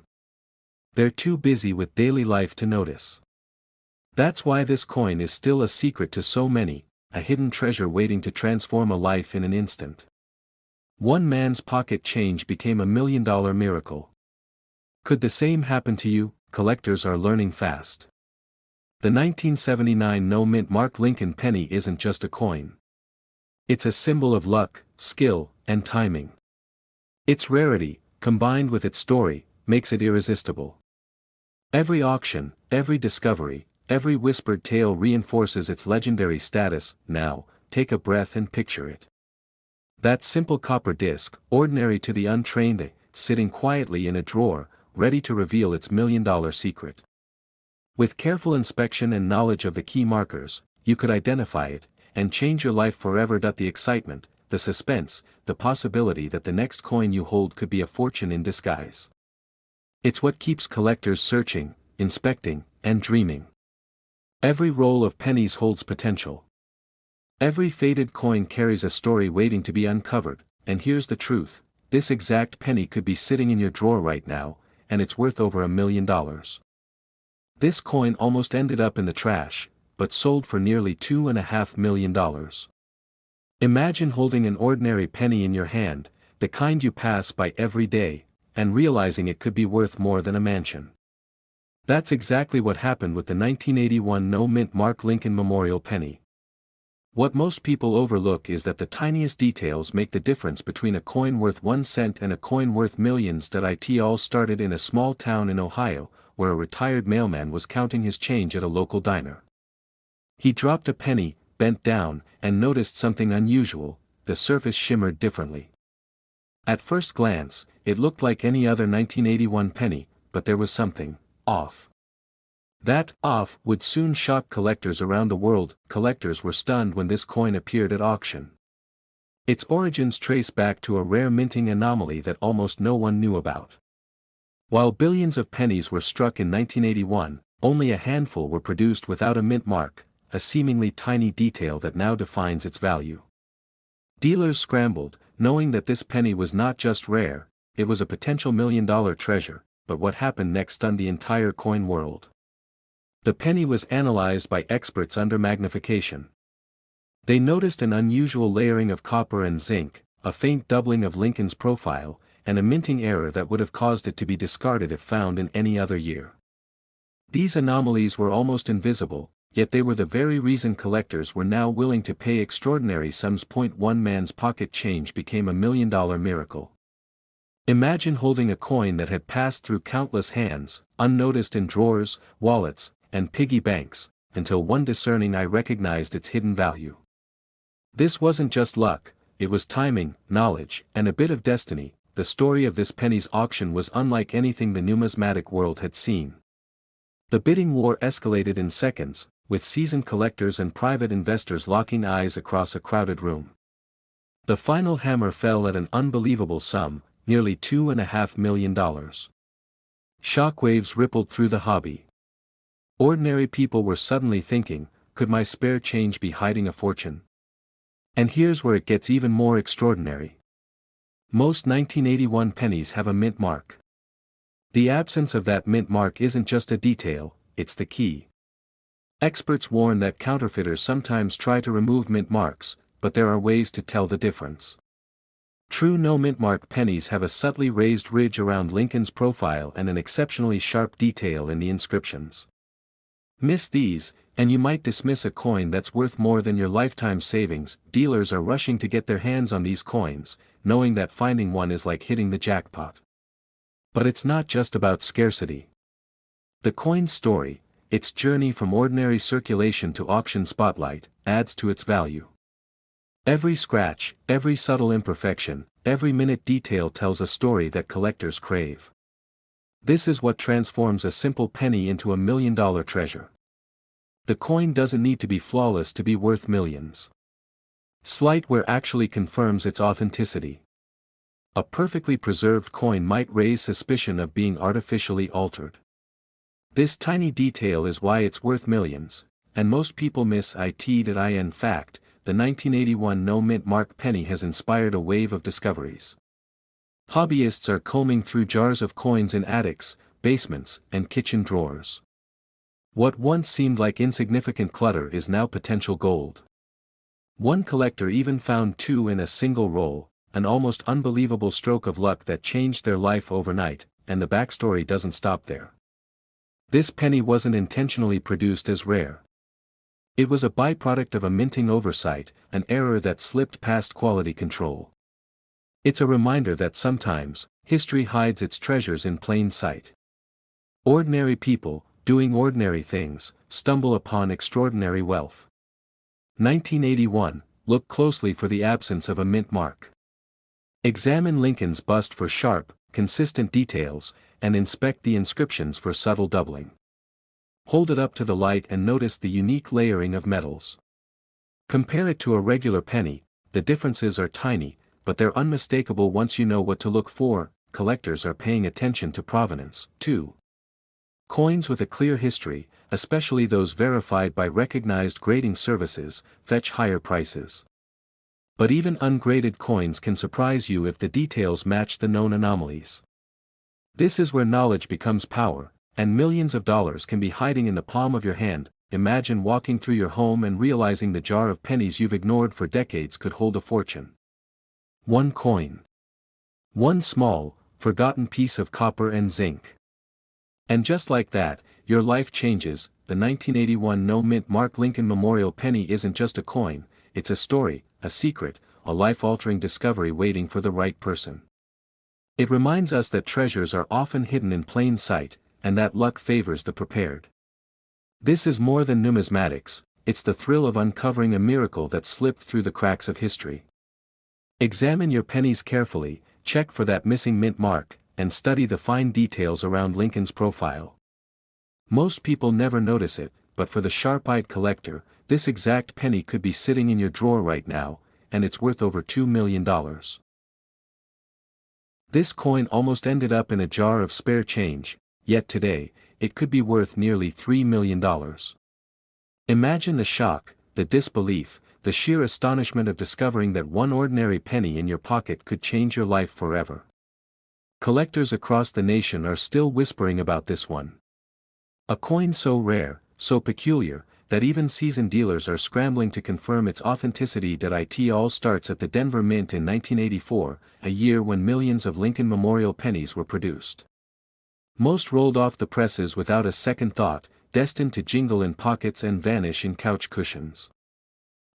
They're too busy with daily life to notice. That's why this coin is still a secret to so many, a hidden treasure waiting to transform a life in an instant. One man's pocket change became $1 million miracle. Could the same happen to you? Collectors are learning fast. The 1979 no-mint Mark Lincoln penny isn't just a coin. It's a symbol of luck, skill, and timing. Its rarity, combined with its story, makes it irresistible. Every auction, every discovery, every whispered tale reinforces its legendary status. Now, take a breath and picture it. That simple copper disc, ordinary to the untrained, sitting quietly in a drawer, ready to reveal its $1 million secret. With careful inspection and knowledge of the key markers, you could identify it, and change your life forever. The excitement, the suspense, the possibility that the next coin you hold could be a fortune in disguise. It's what keeps collectors searching, inspecting, and dreaming. Every roll of pennies holds potential. Every faded coin carries a story waiting to be uncovered, and here's the truth, this exact penny could be sitting in your drawer right now, and it's worth over $1 million. This coin almost ended up in the trash, but sold for nearly $2.5 million. Imagine holding an ordinary penny in your hand, the kind you pass by every day, and realizing it could be worth more than a mansion. That's exactly what happened with the 1981 no-mint Mark Lincoln Memorial penny. What most people overlook is that the tiniest details make the difference between a coin worth 1 cent and a coin worth millions. It all started in a small town in Ohio, where a retired mailman was counting his change at a local diner. He dropped a penny, bent down, and noticed something unusual. The surface shimmered differently. At first glance, it looked like any other 1981 penny, but there was something off. That "off" would soon shock collectors around the world. Collectors were stunned when this coin appeared at auction. Its origins trace back to a rare minting anomaly that almost no one knew about. While billions of pennies were struck in 1981, only a handful were produced without a mint mark, a seemingly tiny detail that now defines its value. Dealers scrambled, knowing that this penny was not just rare, it was a potential million-dollar treasure, but what happened next stunned the entire coin world. The penny was analyzed by experts under magnification. They noticed an unusual layering of copper and zinc, a faint doubling of Lincoln's profile, and a minting error that would have caused it to be discarded if found in any other year. These anomalies were almost invisible, yet they were the very reason collectors were now willing to pay extraordinary sums. One man's pocket change became a million-dollar miracle. Imagine holding a coin that had passed through countless hands, unnoticed in drawers, wallets, and piggy banks, until one discerning eye recognized its hidden value. This wasn't just luck, it was timing, knowledge, and a bit of destiny. The story of this penny's auction was unlike anything the numismatic world had seen. The bidding war escalated in seconds, with seasoned collectors and private investors locking eyes across a crowded room. The final hammer fell at an unbelievable sum, nearly $2.5 million. Shockwaves rippled through the hobby. Ordinary people were suddenly thinking, could my spare change be hiding a fortune? And here's where it gets even more extraordinary. Most 1981 pennies have a mint mark. The absence of that mint mark isn't just a detail, it's the key. Experts warn that counterfeiters sometimes try to remove mint marks, but there are ways to tell the difference. True no-mint mark pennies have a subtly raised ridge around Lincoln's profile and an exceptionally sharp detail in the inscriptions. Miss these, and you might dismiss a coin that's worth more than your lifetime savings. Dealers are rushing to get their hands on these coins, knowing that finding one is like hitting the jackpot. But it's not just about scarcity. The coin's story, its journey from ordinary circulation to auction spotlight, adds to its value. Every scratch, every subtle imperfection, every minute detail tells a story that collectors crave. This is what transforms a simple penny into a million-dollar treasure. The coin doesn't need to be flawless to be worth millions. Slight wear actually confirms its authenticity. A perfectly preserved coin might raise suspicion of being artificially altered. This tiny detail is why it's worth millions, and most people miss it. In fact, the 1981 no-mint mark penny has inspired a wave of discoveries. Hobbyists are combing through jars of coins in attics, basements, and kitchen drawers. What once seemed like insignificant clutter is now potential gold. One collector even found 2 in a single roll, an almost unbelievable stroke of luck that changed their life overnight, and the backstory doesn't stop there. This penny wasn't intentionally produced as rare. It was a byproduct of a minting oversight, an error that slipped past quality control. It's a reminder that sometimes, history hides its treasures in plain sight. Ordinary people, doing ordinary things, stumble upon extraordinary wealth. 1981, look closely for the absence of a mint mark. Examine Lincoln's bust for sharp, consistent details, and inspect the inscriptions for subtle doubling. Hold it up to the light and notice the unique layering of metals. Compare it to a regular penny, the differences are tiny, but they're unmistakable once you know what to look for. Collectors are paying attention to provenance, too. Coins with a clear history, especially those verified by recognized grading services, fetch higher prices. But even ungraded coins can surprise you if the details match the known anomalies. This is where knowledge becomes power, and millions of dollars can be hiding in the palm of your hand. Imagine walking through your home and realizing the jar of pennies you've ignored for decades could hold a fortune. One coin. One small, forgotten piece of copper and zinc. And just like that, your life changes. The 1981 no-mint mark Lincoln Memorial penny isn't just a coin, it's a story, a secret, a life-altering discovery waiting for the right person. It reminds us that treasures are often hidden in plain sight, and that luck favors the prepared. This is more than numismatics, it's the thrill of uncovering a miracle that slipped through the cracks of history. Examine your pennies carefully, check for that missing mint mark, and study the fine details around Lincoln's profile. Most people never notice it, but for the sharp-eyed collector, this exact penny could be sitting in your drawer right now, and it's worth over $2 million. This coin almost ended up in a jar of spare change, yet today, it could be worth nearly $3 million. Imagine the shock, the disbelief, the sheer astonishment of discovering that one ordinary penny in your pocket could change your life forever. Collectors across the nation are still whispering about this one. A coin so rare, so peculiar, that even seasoned dealers are scrambling to confirm its authenticity. It all starts at the Denver Mint in 1984, a year when millions of Lincoln Memorial pennies were produced. Most rolled off the presses without a second thought, destined to jingle in pockets and vanish in couch cushions.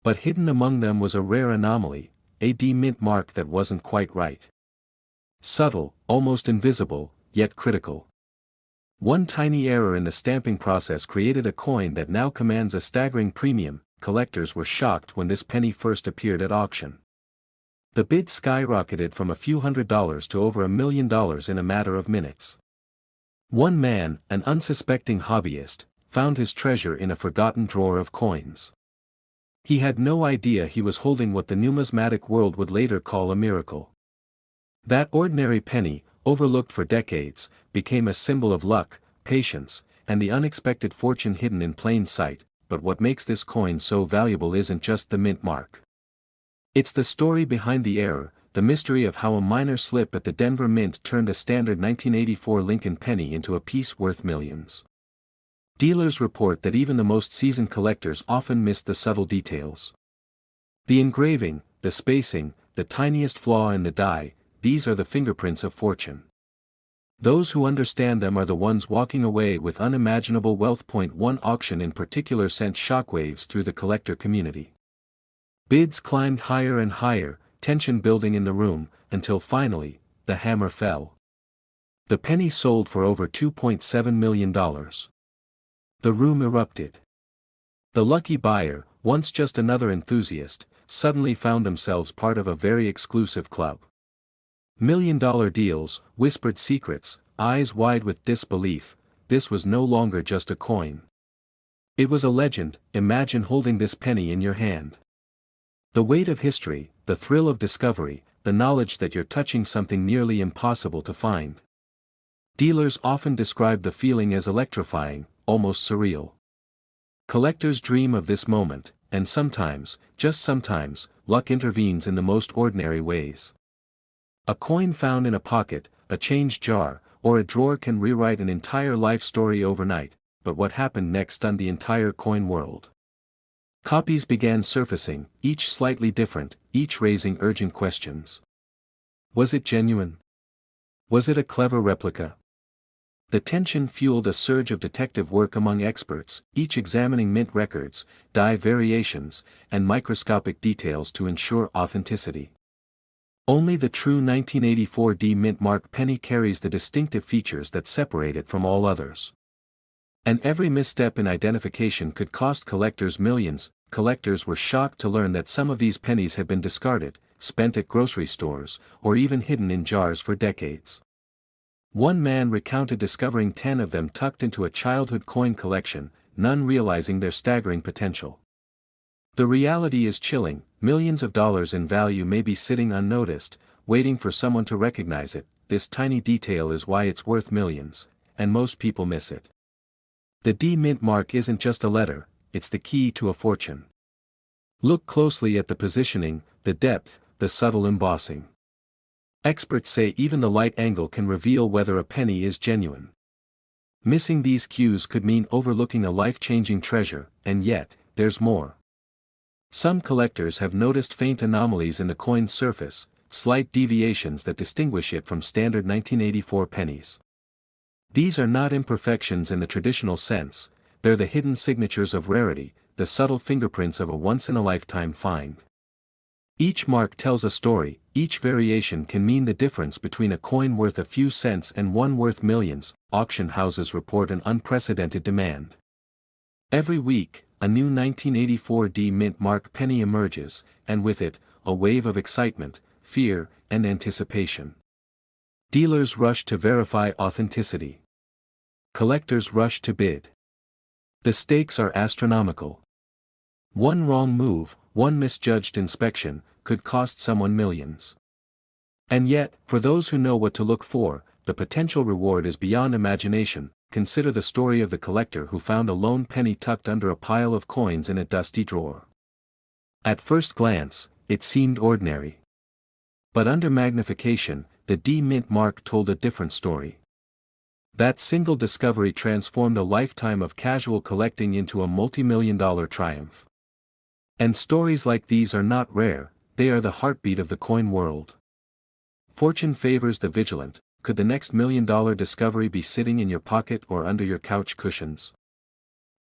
But hidden among them was a rare anomaly, a D mint mark that wasn't quite right. Subtle, almost invisible, yet critical. One tiny error in the stamping process created a coin that now commands a staggering premium. Collectors were shocked when this penny first appeared at auction. The bid skyrocketed from a few $100s to over $1 million in a matter of minutes. One man, an unsuspecting hobbyist, found his treasure in a forgotten drawer of coins. He had no idea he was holding what the numismatic world would later call a miracle. That ordinary penny, overlooked for decades, became a symbol of luck, patience, and the unexpected fortune hidden in plain sight. But what makes this coin so valuable isn't just the mint mark. It's the story behind the error, the mystery of how a minor slip at the Denver Mint turned a standard 1984 Lincoln penny into a piece worth millions. Dealers report that even the most seasoned collectors often miss the subtle details. The engraving, the spacing, the tiniest flaw in the die, these are the fingerprints of fortune. Those who understand them are the ones walking away with unimaginable wealth. One auction in particular sent shockwaves through the collector community. Bids climbed higher and higher, tension building in the room, until finally, the hammer fell. The penny sold for over $2.7 million. The room erupted. The lucky buyer, once just another enthusiast, suddenly found themselves part of a very exclusive club. Million-dollar deals, whispered secrets, eyes wide with disbelief. This was no longer just a coin. It was a legend. Imagine holding this penny in your hand. The weight of history, the thrill of discovery, the knowledge that you're touching something nearly impossible to find. Dealers often describe the feeling as electrifying, almost surreal. Collectors dream of this moment, and sometimes, just sometimes, luck intervenes in the most ordinary ways. A coin found in a pocket, a change jar, or a drawer can rewrite an entire life story overnight. But what happened next stunned the entire coin world. Copies began surfacing, each slightly different, each raising urgent questions. Was it genuine? Was it a clever replica? The tension fueled a surge of detective work among experts, each examining mint records, die variations, and microscopic details to ensure authenticity. Only the true 1984 D mint mark penny carries the distinctive features that separate it from all others. And every misstep in identification could cost collectors millions. Collectors were shocked to learn that some of these pennies had been discarded, spent at grocery stores, or even hidden in jars for decades. One man recounted discovering 10 of them tucked into a childhood coin collection, none realizing their staggering potential. The reality is chilling. Millions of dollars in value may be sitting unnoticed, waiting for someone to recognize it. This tiny detail is why it's worth millions, and most people miss it. The D mint mark isn't just a letter, it's the key to a fortune. Look closely at the positioning, the depth, the subtle embossing. Experts say even the light angle can reveal whether a penny is genuine. Missing these cues could mean overlooking a life-changing treasure, and yet, there's more. Some collectors have noticed faint anomalies in the coin's surface, slight deviations that distinguish it from standard 1984 pennies. These are not imperfections in the traditional sense, they're the hidden signatures of rarity, the subtle fingerprints of a once-in-a-lifetime find. Each mark tells a story, each variation can mean the difference between a coin worth a few cents and one worth millions. Auction houses report an unprecedented demand. Every week, a new 1984 D mint mark penny emerges, and with it, a wave of excitement, fear, and anticipation. Dealers rush to verify authenticity. Collectors rush to bid. The stakes are astronomical. One wrong move, one misjudged inspection, could cost someone millions. And yet, for those who know what to look for, the potential reward is beyond imagination. Consider the story of the collector who found a lone penny tucked under a pile of coins in a dusty drawer. At first glance, it seemed ordinary. But under magnification, the D-Mint mark told a different story. That single discovery transformed a lifetime of casual collecting into a multi-million-dollar triumph. And stories like these are not rare, they are the heartbeat of the coin world. Fortune favors the vigilant. Could the next million-dollar discovery be sitting in your pocket or under your couch cushions?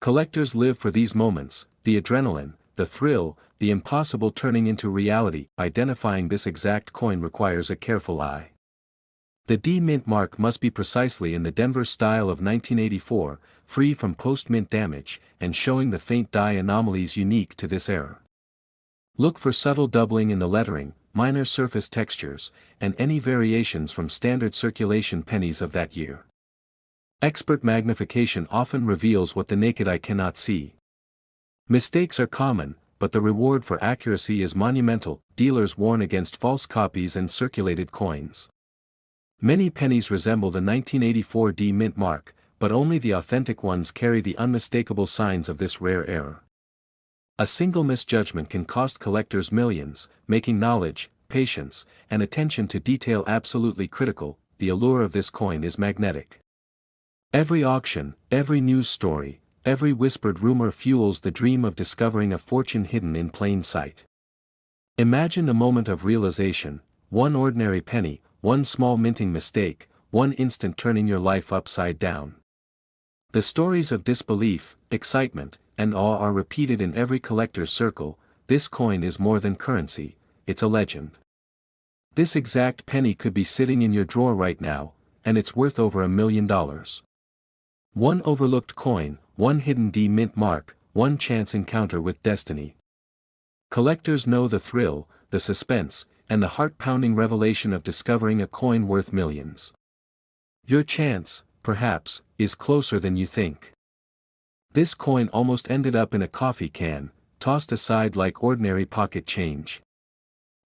Collectors live for these moments, the adrenaline, the thrill, the impossible turning into reality. Identifying this exact coin requires a careful eye. The D-Mint mark must be precisely in the Denver style of 1984, free from post-mint damage, and showing the faint die anomalies unique to this era. Look for subtle doubling in the lettering, minor surface textures, and any variations from standard circulation pennies of that year. Expert magnification often reveals what the naked eye cannot see. Mistakes are common, but the reward for accuracy is monumental. Dealers warn against false copies and circulated coins. Many pennies resemble the 1984 D-Mint mark, but only the authentic ones carry the unmistakable signs of this rare error. A single misjudgment can cost collectors millions, making knowledge, patience, and attention to detail absolutely critical. The allure of this coin is magnetic. Every auction, every news story, every whispered rumor fuels the dream of discovering a fortune hidden in plain sight. Imagine the moment of realization: one ordinary penny, one small minting mistake, one instant turning your life upside down. The stories of disbelief, excitement, and awe are repeated in every collector's circle. This coin is more than currency, it's a legend. This exact penny could be sitting in your drawer right now, and it's worth over $1 million. One overlooked coin, one hidden D-Mint mark, one chance encounter with destiny. Collectors know the thrill, the suspense, and the heart-pounding revelation of discovering a coin worth millions. Your chance, perhaps, is closer than you think. This coin almost ended up in a coffee can, tossed aside like ordinary pocket change.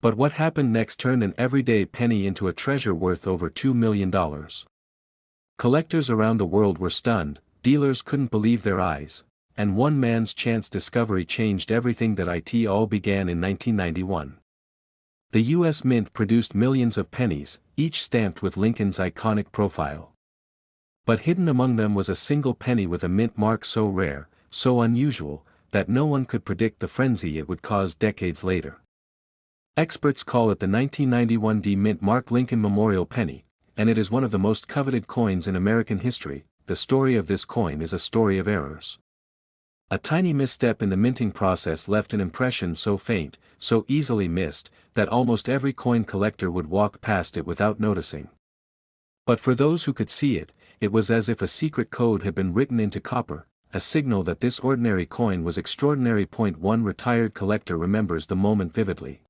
But what happened next turned an everyday penny into a treasure worth over $2 million. Collectors around the world were stunned, dealers couldn't believe their eyes, and one man's chance discovery changed everything. That it all began in 1991. The U.S. Mint produced millions of pennies, each stamped with Lincoln's iconic profile. But hidden among them was a single penny with a mint mark so rare, so unusual, that no one could predict the frenzy it would cause decades later. Experts call it the 1991 D-Mint mark Lincoln Memorial Penny, and it is one of the most coveted coins in American history. The story of this coin is a story of errors. A tiny misstep in the minting process left an impression so faint, so easily missed, that almost every coin collector would walk past it without noticing. But for those who could see it, it was as if a secret code had been written into copper, a signal that this ordinary coin was extraordinary. One retired collector remembers the moment vividly.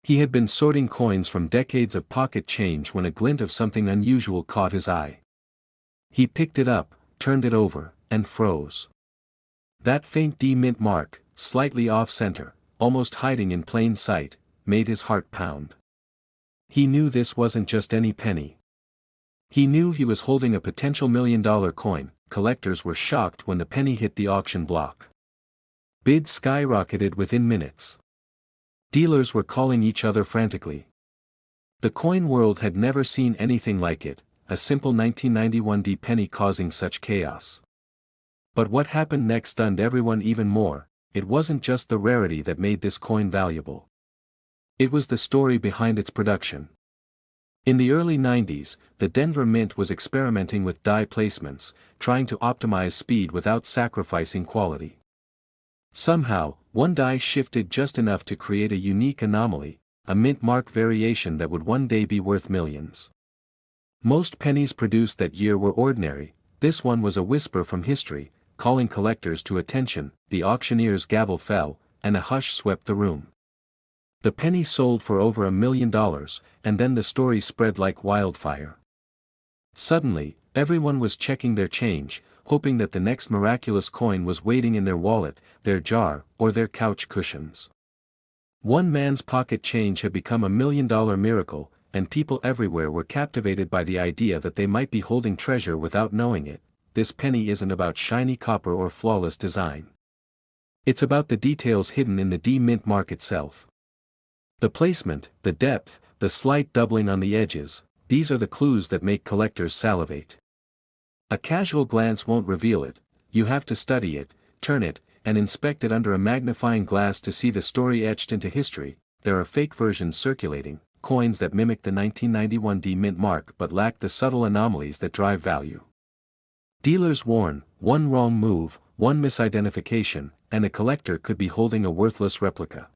He had been sorting coins from decades of pocket change when a glint of something unusual caught his eye. He picked it up, turned it over, and froze. That faint D-Mint mark, slightly off-center, almost hiding in plain sight, made his heart pound. He knew this wasn't just any penny. He knew he was holding a potential $1 million coin. Collectors were shocked when the penny hit the auction block. Bids skyrocketed within minutes. Dealers were calling each other frantically. The coin world had never seen anything like it, a simple 1991 D penny causing such chaos. But what happened next stunned everyone even more. It wasn't just the rarity that made this coin valuable. It was the story behind its production. In the early 90s, the Denver Mint was experimenting with die placements, trying to optimize speed without sacrificing quality. Somehow, one die shifted just enough to create a unique anomaly, a mint mark variation that would one day be worth millions. Most pennies produced that year were ordinary. This one was a whisper from history, calling collectors to attention. The auctioneer's gavel fell, and a hush swept the room. The penny sold for over $1 million, and then the story spread like wildfire. Suddenly, everyone was checking their change, hoping that the next miraculous coin was waiting in their wallet, their jar, or their couch cushions. One man's pocket change had become $1 million miracle, and people everywhere were captivated by the idea that they might be holding treasure without knowing it. This penny isn't about shiny copper or flawless design. It's about the details hidden in the D-mint mark itself. The placement, the depth, the slight doubling on the edges, these are the clues that make collectors salivate. A casual glance won't reveal it, you have to study it, turn it, and inspect it under a magnifying glass to see the story etched into history. There are fake versions circulating, coins that mimic the 1991 D-mint mark but lack the subtle anomalies that drive value. Dealers warn, one wrong move, one misidentification, and a collector could be holding a worthless replica.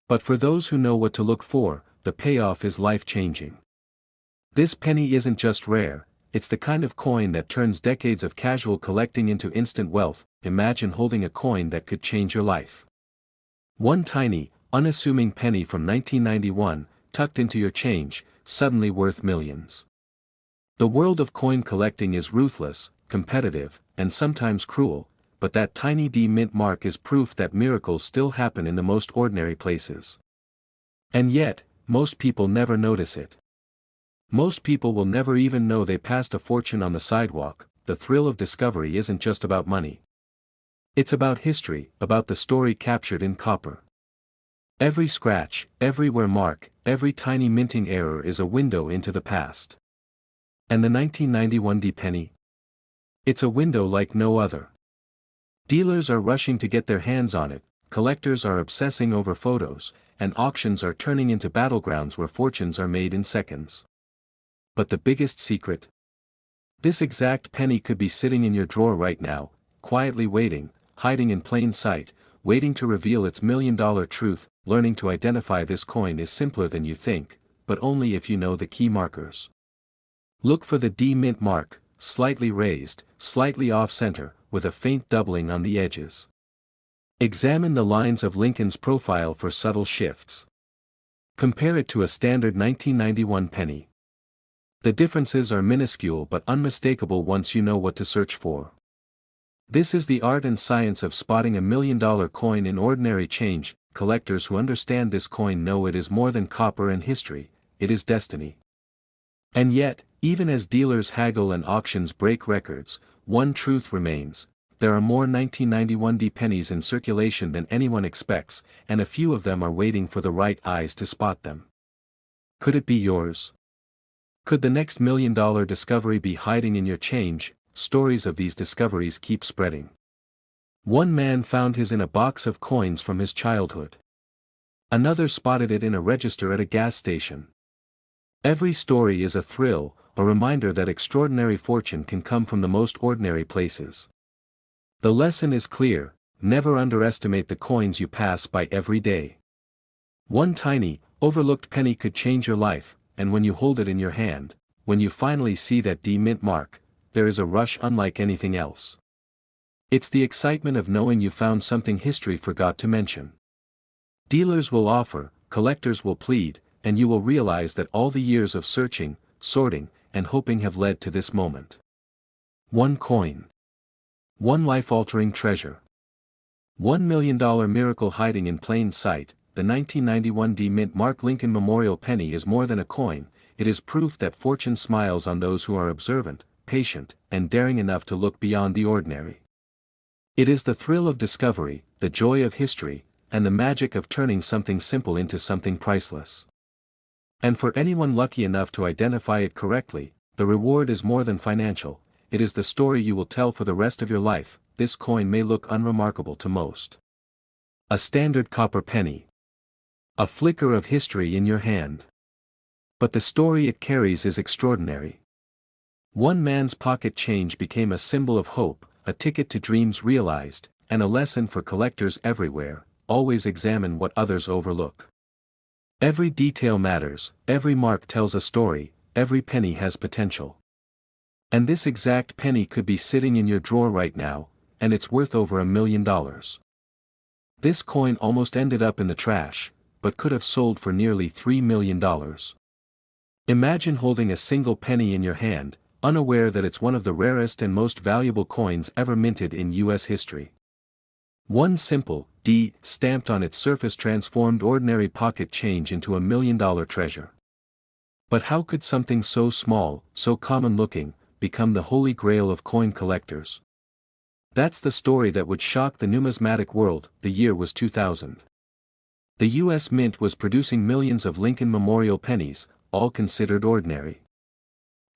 But for those who know what to look for, the payoff is life-changing. This penny isn't just rare, it's the kind of coin that turns decades of casual collecting into instant wealth. Imagine holding a coin that could change your life. One tiny, unassuming penny from 1991, tucked into your change, suddenly worth millions. The world of coin collecting is ruthless, competitive, and sometimes cruel, but that tiny D-mint mark is proof that miracles still happen in the most ordinary places. And yet, most people never notice it. Most people will never even know they passed a fortune on the sidewalk. The thrill of discovery isn't just about money. It's about history, about the story captured in copper. Every scratch, every wear mark, every tiny minting error is a window into the past. And the 1991 D penny? It's a window like no other. Dealers are rushing to get their hands on it, collectors are obsessing over photos, and auctions are turning into battlegrounds where fortunes are made in seconds. But the biggest secret? This exact penny could be sitting in your drawer right now, quietly waiting, hiding in plain sight, waiting to reveal its $1 million truth. Learning to identify this coin is simpler than you think, but only if you know the key markers. Look for the D-mint mark, slightly raised, slightly off-center, with a faint doubling on the edges. Examine the lines of Lincoln's profile for subtle shifts. Compare it to a standard 1991 penny. The differences are minuscule but unmistakable once you know what to search for. This is the art and science of spotting $1 million coin in ordinary change. Collectors who understand this coin know it is more than copper and history, it is destiny. And yet, even as dealers haggle and auctions break records, one truth remains: there are more 1991 D pennies in circulation than anyone expects, and a few of them are waiting for the right eyes to spot them. Could it be yours? Could the next $1 million discovery be hiding in your change? Stories of these discoveries keep spreading. One man found his in a box of coins from his childhood. Another spotted it in a register at a gas station. Every story is a thrill, a reminder that extraordinary fortune can come from the most ordinary places. The lesson is clear: never underestimate the coins you pass by every day. One tiny, overlooked penny could change your life, and when you hold it in your hand, when you finally see that D-mint mark, there is a rush unlike anything else. It's the excitement of knowing you found something history forgot to mention. Dealers will offer, collectors will plead, and you will realize that all the years of searching, sorting, and hoping have led to this moment. One coin. One life-altering treasure. $1 million miracle hiding in plain sight. The 1991 D-mint mark Lincoln Memorial penny is more than a coin, it is proof that fortune smiles on those who are observant, patient, and daring enough to look beyond the ordinary. It is the thrill of discovery, the joy of history, and the magic of turning something simple into something priceless. And for anyone lucky enough to identify it correctly, the reward is more than financial, it is the story you will tell for the rest of your life. This coin may look unremarkable to most. A standard copper penny. A flicker of history in your hand. But the story it carries is extraordinary. One man's pocket change became a symbol of hope, a ticket to dreams realized, and a lesson for collectors everywhere: always examine what others overlook. Every detail matters, every mark tells a story, every penny has potential. And this exact penny could be sitting in your drawer right now, and it's worth over $1 million. This coin almost ended up in the trash, but could have sold for nearly $3 million. Imagine holding a single penny in your hand, unaware that it's one of the rarest and most valuable coins ever minted in U.S. history. One simple D stamped on its surface transformed ordinary pocket change into a $1 million treasure. But how could something so small, so common-looking, become the holy grail of coin collectors? That's the story that would shock the numismatic world. The year was 2000. The U.S. Mint was producing millions of Lincoln Memorial pennies, all considered ordinary.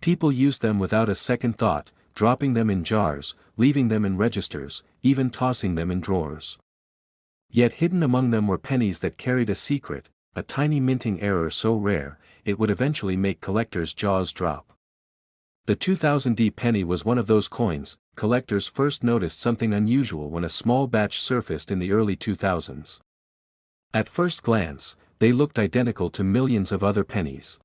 People used them without a second thought, dropping them in jars, leaving them in registers, even tossing them in drawers. Yet hidden among them were pennies that carried a secret, a tiny minting error so rare, it would eventually make collectors' jaws drop. The 2000D penny was one of those coins. Collectors first noticed something unusual when a small batch surfaced in the early 2000s. At first glance, they looked identical to millions of other pennies.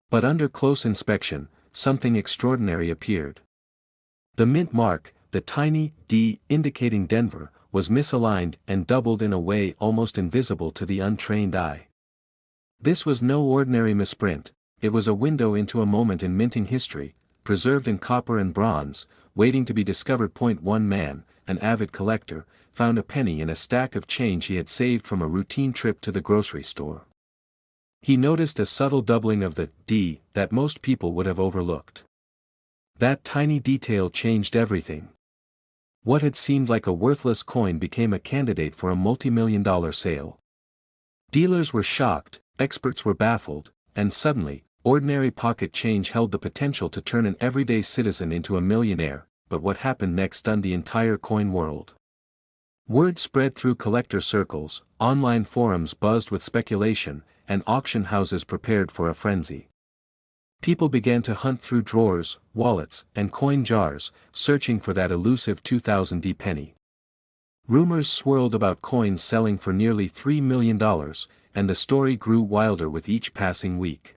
But under close inspection, something extraordinary appeared. The mint mark, the tiny D indicating Denver, was misaligned and doubled in a way almost invisible to the untrained eye. This was no ordinary misprint, it was a window into a moment in minting history, preserved in copper and bronze, waiting to be discovered. One man, an avid collector, found a penny in a stack of change he had saved from a routine trip to the grocery store. He noticed a subtle doubling of the D that most people would have overlooked. That tiny detail changed everything. What had seemed like a worthless coin became a candidate for a multi-million-dollar sale. Dealers were shocked, experts were baffled, and suddenly, ordinary pocket change held the potential to turn an everyday citizen into a millionaire. But what happened next stunned the entire coin world. Word spread through collector circles, online forums buzzed with speculation, and auction houses prepared for a frenzy. People began to hunt through drawers, wallets, and coin jars, searching for that elusive 2000D penny. Rumors swirled about coins selling for nearly $3 million, and the story grew wilder with each passing week.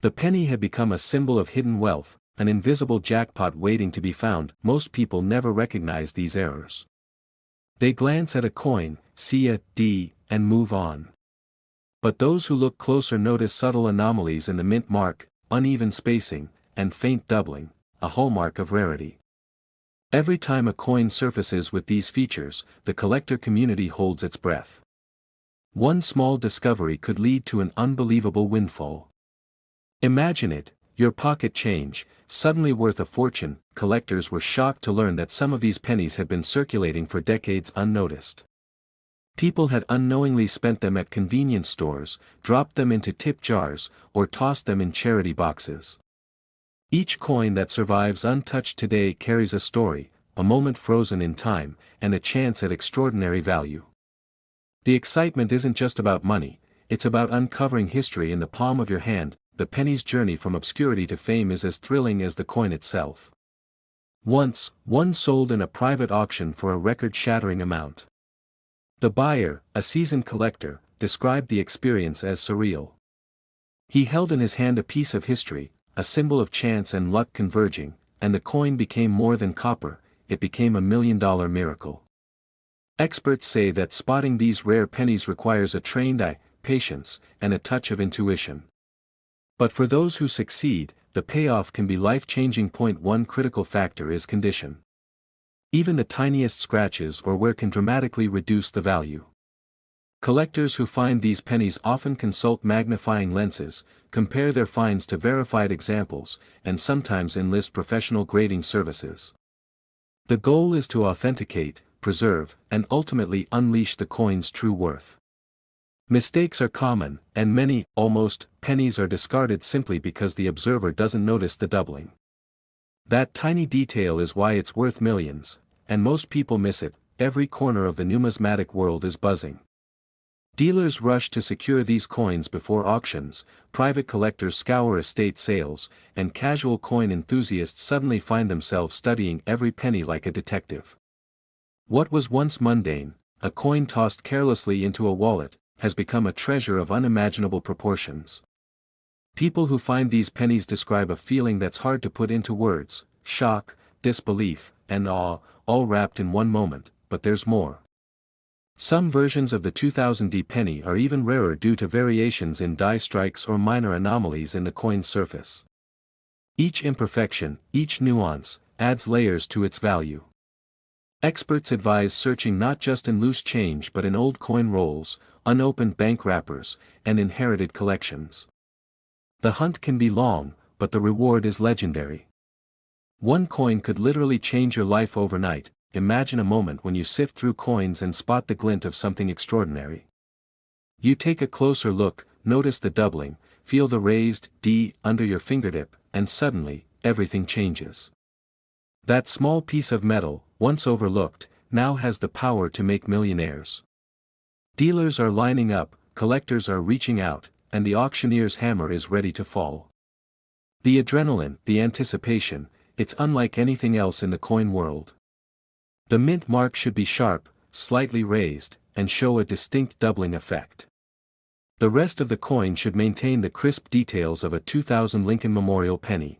The penny had become a symbol of hidden wealth, an invisible jackpot waiting to be found. Most people never recognize these errors. They glance at a coin, see a D, and move on. But those who look closer notice subtle anomalies in the mint mark, uneven spacing, and faint doubling, a hallmark of rarity. Every time a coin surfaces with these features, the collector community holds its breath. One small discovery could lead to an unbelievable windfall. Imagine it, your pocket change, suddenly worth a fortune. Collectors were shocked to learn that some of these pennies had been circulating for decades unnoticed. People had unknowingly spent them at convenience stores, dropped them into tip jars, or tossed them in charity boxes. Each coin that survives untouched today carries a story, a moment frozen in time, and a chance at extraordinary value. The excitement isn't just about money, it's about uncovering history in the palm of your hand. The penny's journey from obscurity to fame is as thrilling as the coin itself. Once, one sold in a private auction for a record-shattering amount. The buyer, a seasoned collector, described the experience as surreal. He held in his hand a piece of history, a symbol of chance and luck converging, and the coin became more than copper, it became $1 million miracle. Experts say that spotting these rare pennies requires a trained eye, patience, and a touch of intuition. But for those who succeed, the payoff can be life-changing. One critical factor is condition. Even the tiniest scratches or wear can dramatically reduce the value. Collectors who find these pennies often consult magnifying lenses, compare their finds to verified examples, and sometimes enlist professional grading services. The goal is to authenticate, preserve, and ultimately unleash the coin's true worth. Mistakes are common, and many, almost, pennies are discarded simply because the observer doesn't notice the doubling. That tiny detail is why it's worth millions, and most people miss it. Every corner of the numismatic world is buzzing. Dealers rush to secure these coins before auctions, private collectors scour estate sales, and casual coin enthusiasts suddenly find themselves studying every penny like a detective. What was once mundane, a coin tossed carelessly into a wallet, has become a treasure of unimaginable proportions. People who find these pennies describe a feeling that's hard to put into words: shock, disbelief, and awe, all wrapped in one moment. But there's more. Some versions of the 2000D penny are even rarer due to variations in die strikes or minor anomalies in the coin's surface. Each imperfection, each nuance, adds layers to its value. Experts advise searching not just in loose change but in old coin rolls, unopened bank wrappers, and inherited collections. The hunt can be long, but the reward is legendary. One coin could literally change your life overnight. Imagine a moment when you sift through coins and spot the glint of something extraordinary. You take a closer look, notice the doubling, feel the raised D under your fingertip, and suddenly, everything changes. That small piece of metal, once overlooked, now has the power to make millionaires. Dealers are lining up, collectors are reaching out, and the auctioneer's hammer is ready to fall. The adrenaline, the anticipation, it's unlike anything else in the coin world. The mint mark should be sharp, slightly raised, and show a distinct doubling effect. The rest of the coin should maintain the crisp details of a 2000 Lincoln Memorial penny.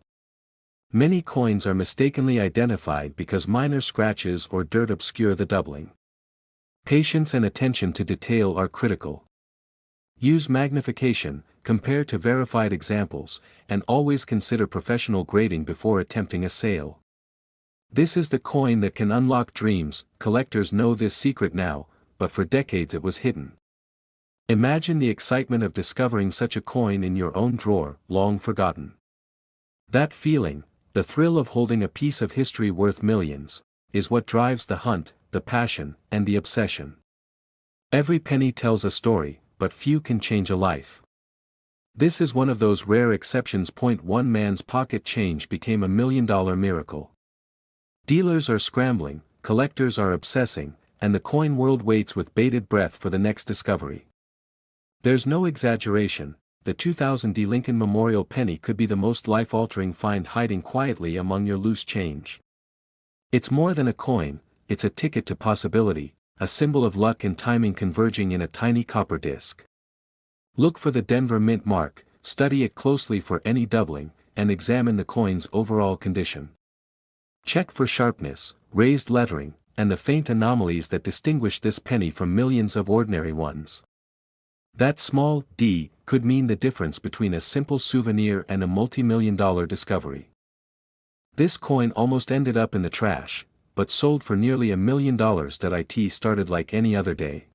Many coins are mistakenly identified because minor scratches or dirt obscure the doubling. Patience and attention to detail are critical. Use magnification, compare to verified examples, and always consider professional grading before attempting a sale. This is the coin that can unlock dreams. Collectors know this secret now, but for decades it was hidden. Imagine the excitement of discovering such a coin in your own drawer, long forgotten. That feeling, the thrill of holding a piece of history worth millions, is what drives the hunt, the passion, and the obsession. Every penny tells a story, but few can change a life. This is one of those rare exceptions. One man's pocket change became $1 million miracle. Dealers are scrambling, collectors are obsessing, and the coin world waits with bated breath for the next discovery. There's no exaggeration, the 2000 Lincoln Memorial penny could be the most life-altering find hiding quietly among your loose change. It's more than a coin, it's a ticket to possibility, a symbol of luck and timing converging in a tiny copper disc. Look for the Denver mint mark, study it closely for any doubling, and examine the coin's overall condition. Check for sharpness, raised lettering, and the faint anomalies that distinguish this penny from millions of ordinary ones. That small D could mean the difference between a simple souvenir and a multi-million-dollar discovery. This coin almost ended up in the trash, but sold for nearly $1 million. It started like any other day.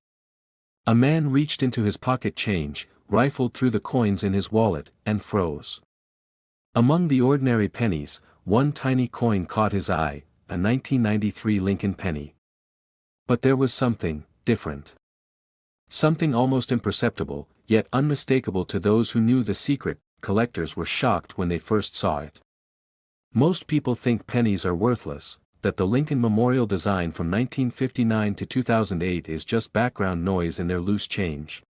A man reached into his pocket change, rifled through the coins in his wallet, and froze. Among the ordinary pennies, one tiny coin caught his eye, a 1993 Lincoln penny. But there was something different. Something almost imperceptible, yet unmistakable to those who knew the secret. Collectors were shocked when they first saw it. Most people think pennies are worthless, that the Lincoln Memorial design from 1959 to 2008 is just background noise in their loose change.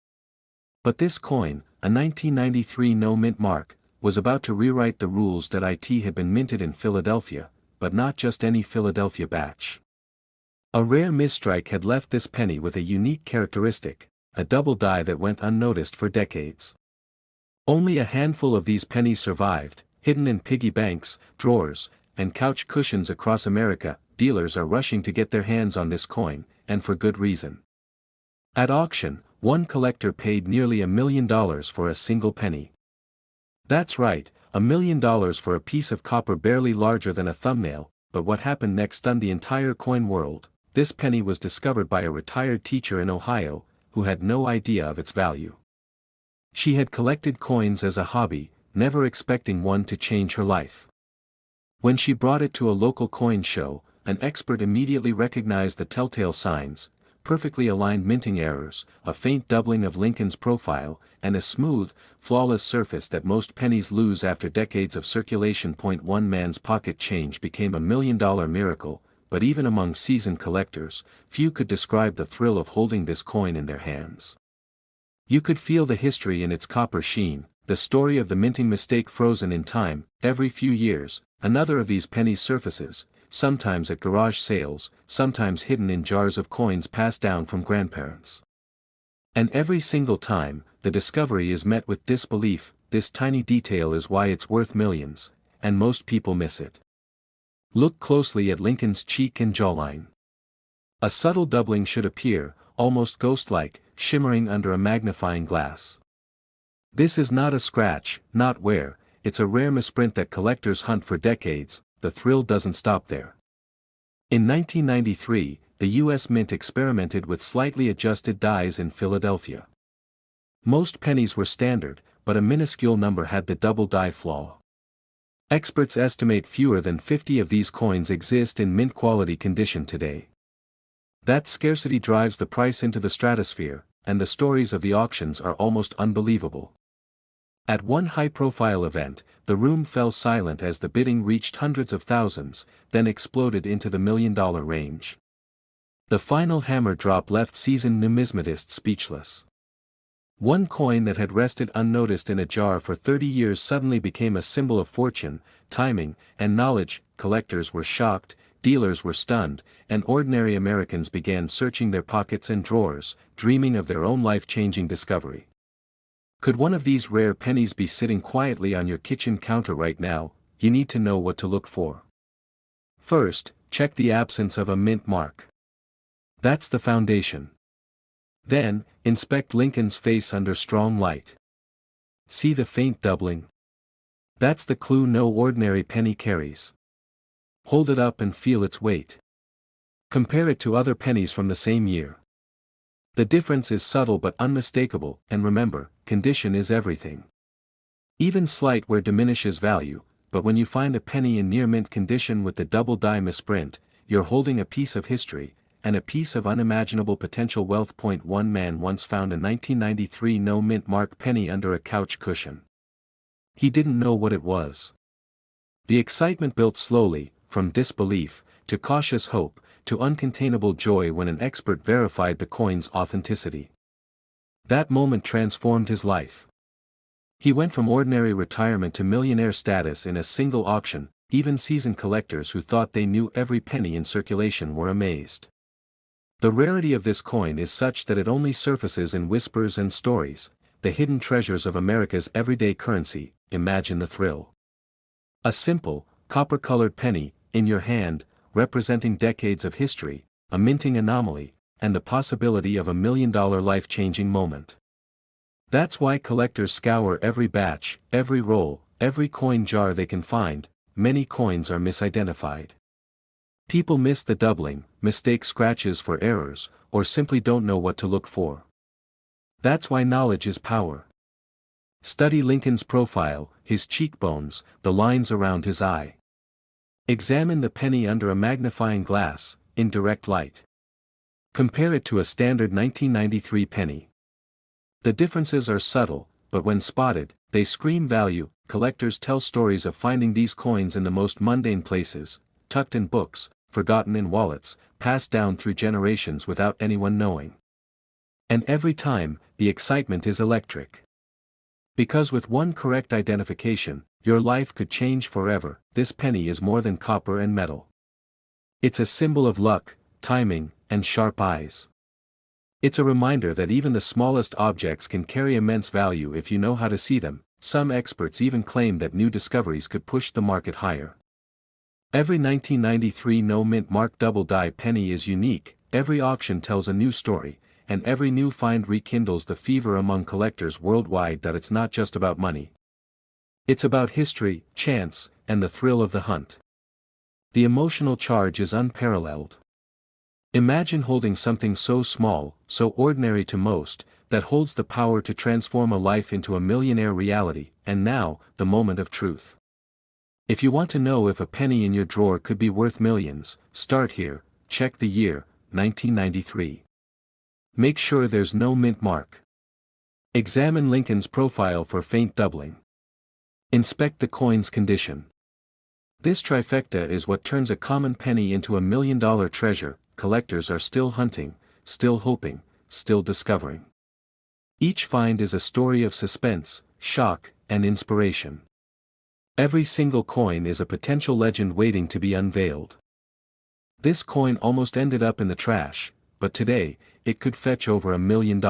But this coin, a 1993 no mint mark, was about to rewrite the rules. It had been minted in Philadelphia, but not just any Philadelphia batch. A rare misstrike had left this penny with a unique characteristic, a double die that went unnoticed for decades. Only a handful of these pennies survived, hidden in piggy banks, drawers, and couch cushions across America. Dealers are rushing to get their hands on this coin, and for good reason. At auction, one collector paid nearly $1 million for a single penny. That's right, $1 million for a piece of copper barely larger than a thumbnail. But what happened next stunned the entire coin world. This penny was discovered by a retired teacher in Ohio, who had no idea of its value. She had collected coins as a hobby, never expecting one to change her life. When she brought it to a local coin show, an expert immediately recognized the telltale signs: perfectly aligned minting errors, a faint doubling of Lincoln's profile, and a smooth, flawless surface that most pennies lose after decades of circulation. One man's pocket change became $1 million miracle, but even among seasoned collectors, few could describe the thrill of holding this coin in their hands. You could feel the history in its copper sheen, the story of the minting mistake frozen in time. Every few years, another of these pennies surfaces, sometimes at garage sales, sometimes hidden in jars of coins passed down from grandparents. And every single time, the discovery is met with disbelief. This tiny detail is why it's worth millions, and most people miss it. Look closely at Lincoln's cheek and jawline. A subtle doubling should appear, almost ghost-like, shimmering under a magnifying glass. This is not a scratch, not wear, it's a rare misprint that collectors hunt for decades. The thrill doesn't stop there. In 1993, the U.S. Mint experimented with slightly adjusted dies in Philadelphia. Most pennies were standard, but a minuscule number had the double die flaw. Experts estimate fewer than 50 of these coins exist in mint-quality condition today. That scarcity drives the price into the stratosphere, and the stories of the auctions are almost unbelievable. At one high-profile event, the room fell silent as the bidding reached hundreds of thousands, then exploded into the million-dollar range. The final hammer drop left seasoned numismatists speechless. One coin that had rested unnoticed in a jar for 30 years suddenly became a symbol of fortune, timing, and knowledge. Collectors were shocked, dealers were stunned, and ordinary Americans began searching their pockets and drawers, dreaming of their own life-changing discovery. Could one of these rare pennies be sitting quietly on your kitchen counter right now? You need to know what to look for. First, check the absence of a mint mark. That's the foundation. Then, inspect Lincoln's face under strong light. See the faint doubling? That's the clue no ordinary penny carries. Hold it up and feel its weight. Compare it to other pennies from the same year. The difference is subtle but unmistakable, and remember, condition is everything. Even slight wear diminishes value, but when you find a penny in near mint condition with the double die misprint, you're holding a piece of history, and a piece of unimaginable potential wealth. One man once found a 1993 no mint mark penny under a couch cushion. He didn't know what it was. The excitement built slowly, from disbelief, to cautious hope, to uncontainable joy when an expert verified the coin's authenticity. That moment transformed his life. He went from ordinary retirement to millionaire status in a single auction. Even seasoned collectors who thought they knew every penny in circulation were amazed. The rarity of this coin is such that it only surfaces in whispers and stories, the hidden treasures of America's everyday currency. Imagine the thrill. A simple, copper-colored penny, in your hand, representing decades of history, a minting anomaly, and the possibility of a million-dollar life-changing moment. That's why collectors scour every batch, every roll, every coin jar they can find. Many coins are misidentified. People miss the doubling, mistake scratches for errors, or simply don't know what to look for. That's why knowledge is power. Study Lincoln's profile, his cheekbones, the lines around his eye. Examine the penny under a magnifying glass, in direct light. Compare it to a standard 1993 penny. The differences are subtle, but when spotted, they scream value. Collectors tell stories of finding these coins in the most mundane places, tucked in books, forgotten in wallets, passed down through generations without anyone knowing. And every time, the excitement is electric. Because with one correct identification, your life could change forever. This penny is more than copper and metal. It's a symbol of luck, timing, and sharp eyes. It's a reminder that even the smallest objects can carry immense value if you know how to see them. Some experts even claim that new discoveries could push the market higher. Every 1993 no mint mark double die penny is unique. Every auction tells a new story, and every new find rekindles the fever among collectors worldwide that it's not just about money. It's about history, chance, and the thrill of the hunt. The emotional charge is unparalleled. Imagine holding something so small, so ordinary to most, that holds the power to transform a life into a millionaire reality. And now, the moment of truth. If you want to know if a penny in your drawer could be worth millions, start here. Check the year, 1993. Make sure there's no mint mark. Examine Lincoln's profile for faint doubling. Inspect the coin's condition. This trifecta is what turns a common penny into a million-dollar treasure. Collectors are still hunting, still hoping, still discovering. Each find is a story of suspense, shock, and inspiration. Every single coin is a potential legend waiting to be unveiled. This coin almost ended up in the trash, but today, it could fetch over $1 million.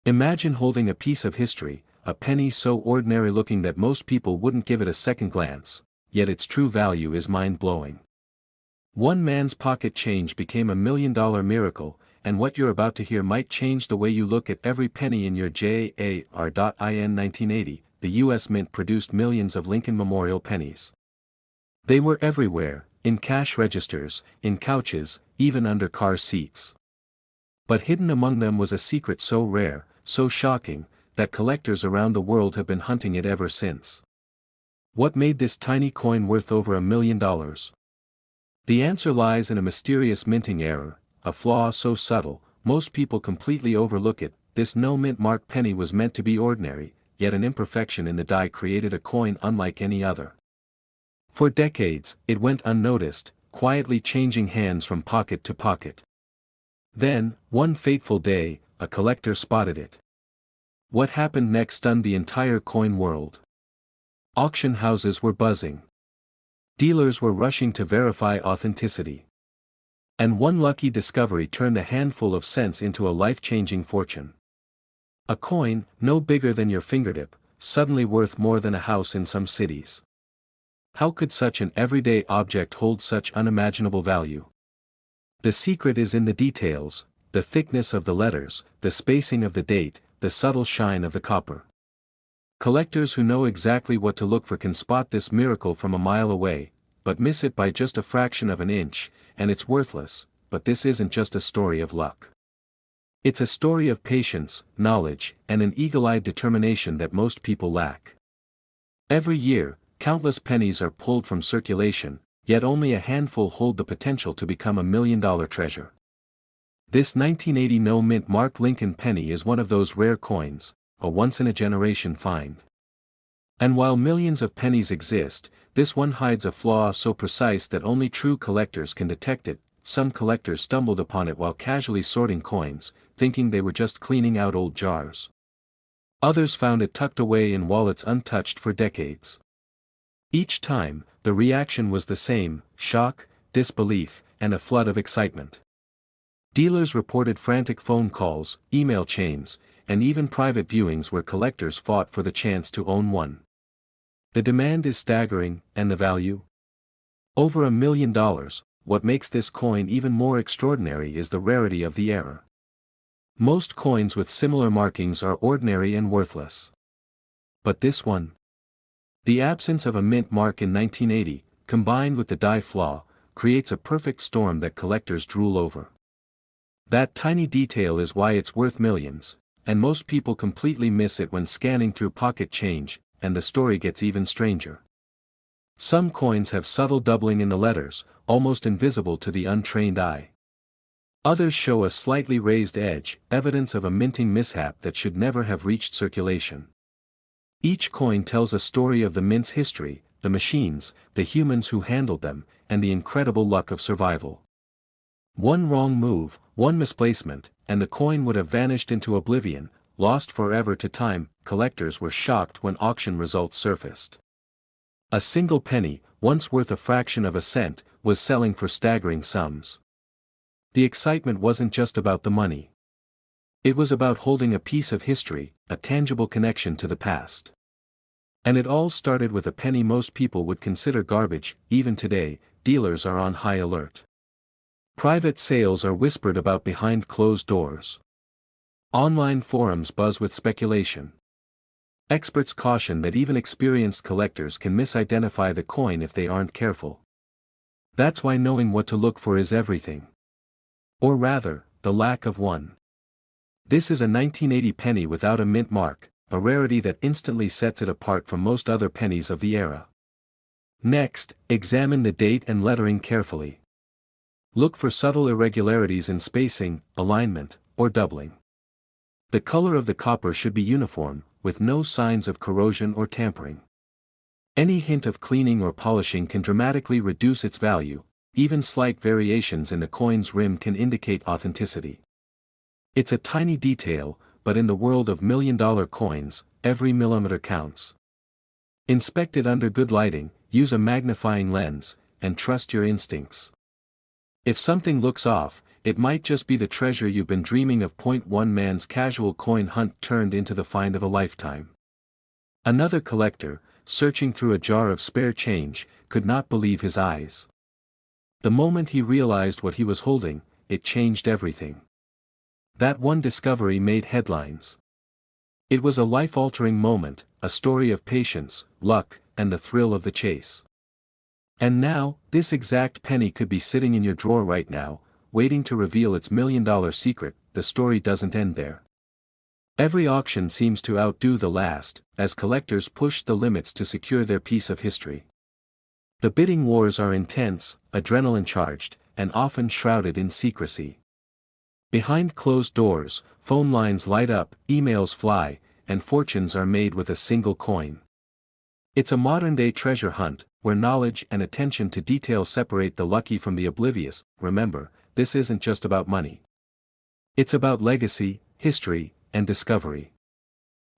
Imagine holding a piece of history, a penny so ordinary looking that most people wouldn't give it a second glance, yet its true value is mind-blowing. One man's pocket change became $1 million miracle, and what you're about to hear might change the way you look at every penny in your jar. 1980, the U.S. Mint produced millions of Lincoln Memorial pennies. They were everywhere, in cash registers, in couches, even under car seats. But hidden among them was a secret so rare, so shocking, that collectors around the world have been hunting it ever since. What made this tiny coin worth over $1 million? The answer lies in a mysterious minting error, a flaw so subtle, most people completely overlook it. This no-mint mark penny was meant to be ordinary, yet an imperfection in the die created a coin unlike any other. For decades, it went unnoticed, quietly changing hands from pocket to pocket. Then, one fateful day, a collector spotted it. What happened next stunned the entire coin world. Auction houses were buzzing. Dealers were rushing to verify authenticity. And one lucky discovery turned a handful of cents into a life-changing fortune. A coin, no bigger than your fingertip, suddenly worth more than a house in some cities. How could such an everyday object hold such unimaginable value? The secret is in the details, the thickness of the letters, the spacing of the date, the subtle shine of the copper. Collectors who know exactly what to look for can spot this miracle from a mile away, but miss it by just a fraction of an inch, and it's worthless. But this isn't just a story of luck. It's a story of patience, knowledge, and an eagle-eyed determination that most people lack. Every year, countless pennies are pulled from circulation, yet only a handful hold the potential to become $1 million treasure. This 1980 no-mint mark Lincoln penny is one of those rare coins, a once-in-a-generation find. And while millions of pennies exist, this one hides a flaw so precise that only true collectors can detect it. Some collectors stumbled upon it while casually sorting coins, thinking they were just cleaning out old jars. Others found it tucked away in wallets untouched for decades. Each time, the reaction was the same: shock, disbelief, and a flood of excitement. Dealers reported frantic phone calls, email chains, and even private viewings where collectors fought for the chance to own one. The demand is staggering, and the value? Over $1 million. What makes this coin even more extraordinary is the rarity of the error. Most coins with similar markings are ordinary and worthless. But this one? The absence of a mint mark in 1980, combined with the die flaw, creates a perfect storm that collectors drool over. That tiny detail is why it's worth millions, and most people completely miss it when scanning through pocket change, and the story gets even stranger. Some coins have subtle doubling in the letters, almost invisible to the untrained eye. Others show a slightly raised edge, evidence of a minting mishap that should never have reached circulation. Each coin tells a story of the mint's history, the machines, the humans who handled them, and the incredible luck of survival. One wrong move, one misplacement, and the coin would have vanished into oblivion, lost forever to time. Collectors were shocked when auction results surfaced. A single penny, once worth a fraction of a cent, was selling for staggering sums. The excitement wasn't just about the money. It was about holding a piece of history, a tangible connection to the past. And it all started with a penny most people would consider garbage. Even today, dealers are on high alert. Private sales are whispered about behind closed doors. Online forums buzz with speculation. Experts caution that even experienced collectors can misidentify the coin if they aren't careful. That's why knowing what to look for is everything. Or rather, the lack of one. This is a 1980 penny without a mint mark, a rarity that instantly sets it apart from most other pennies of the era. Next, examine the date and lettering carefully. Look for subtle irregularities in spacing, alignment, or doubling. The color of the copper should be uniform, with no signs of corrosion or tampering. Any hint of cleaning or polishing can dramatically reduce its value. Even slight variations in the coin's rim can indicate authenticity. It's a tiny detail, but in the world of million-dollar coins, every millimeter counts. Inspect it under good lighting, use a magnifying lens, and trust your instincts. If something looks off, it might just be the treasure you've been dreaming of. One man's casual coin hunt turned into the find of a lifetime. Another collector, searching through a jar of spare change, could not believe his eyes. The moment he realized what he was holding, it changed everything. That one discovery made headlines. It was a life-altering moment, a story of patience, luck, and the thrill of the chase. And now, this exact penny could be sitting in your drawer right now, waiting to reveal its million-dollar secret. The story doesn't end there. Every auction seems to outdo the last, as collectors push the limits to secure their piece of history. The bidding wars are intense, adrenaline-charged, and often shrouded in secrecy. Behind closed doors, phone lines light up, emails fly, and fortunes are made with a single coin. It's a modern-day treasure hunt, where knowledge and attention to detail separate the lucky from the oblivious. Remember, this isn't just about money. It's about legacy, history, and discovery.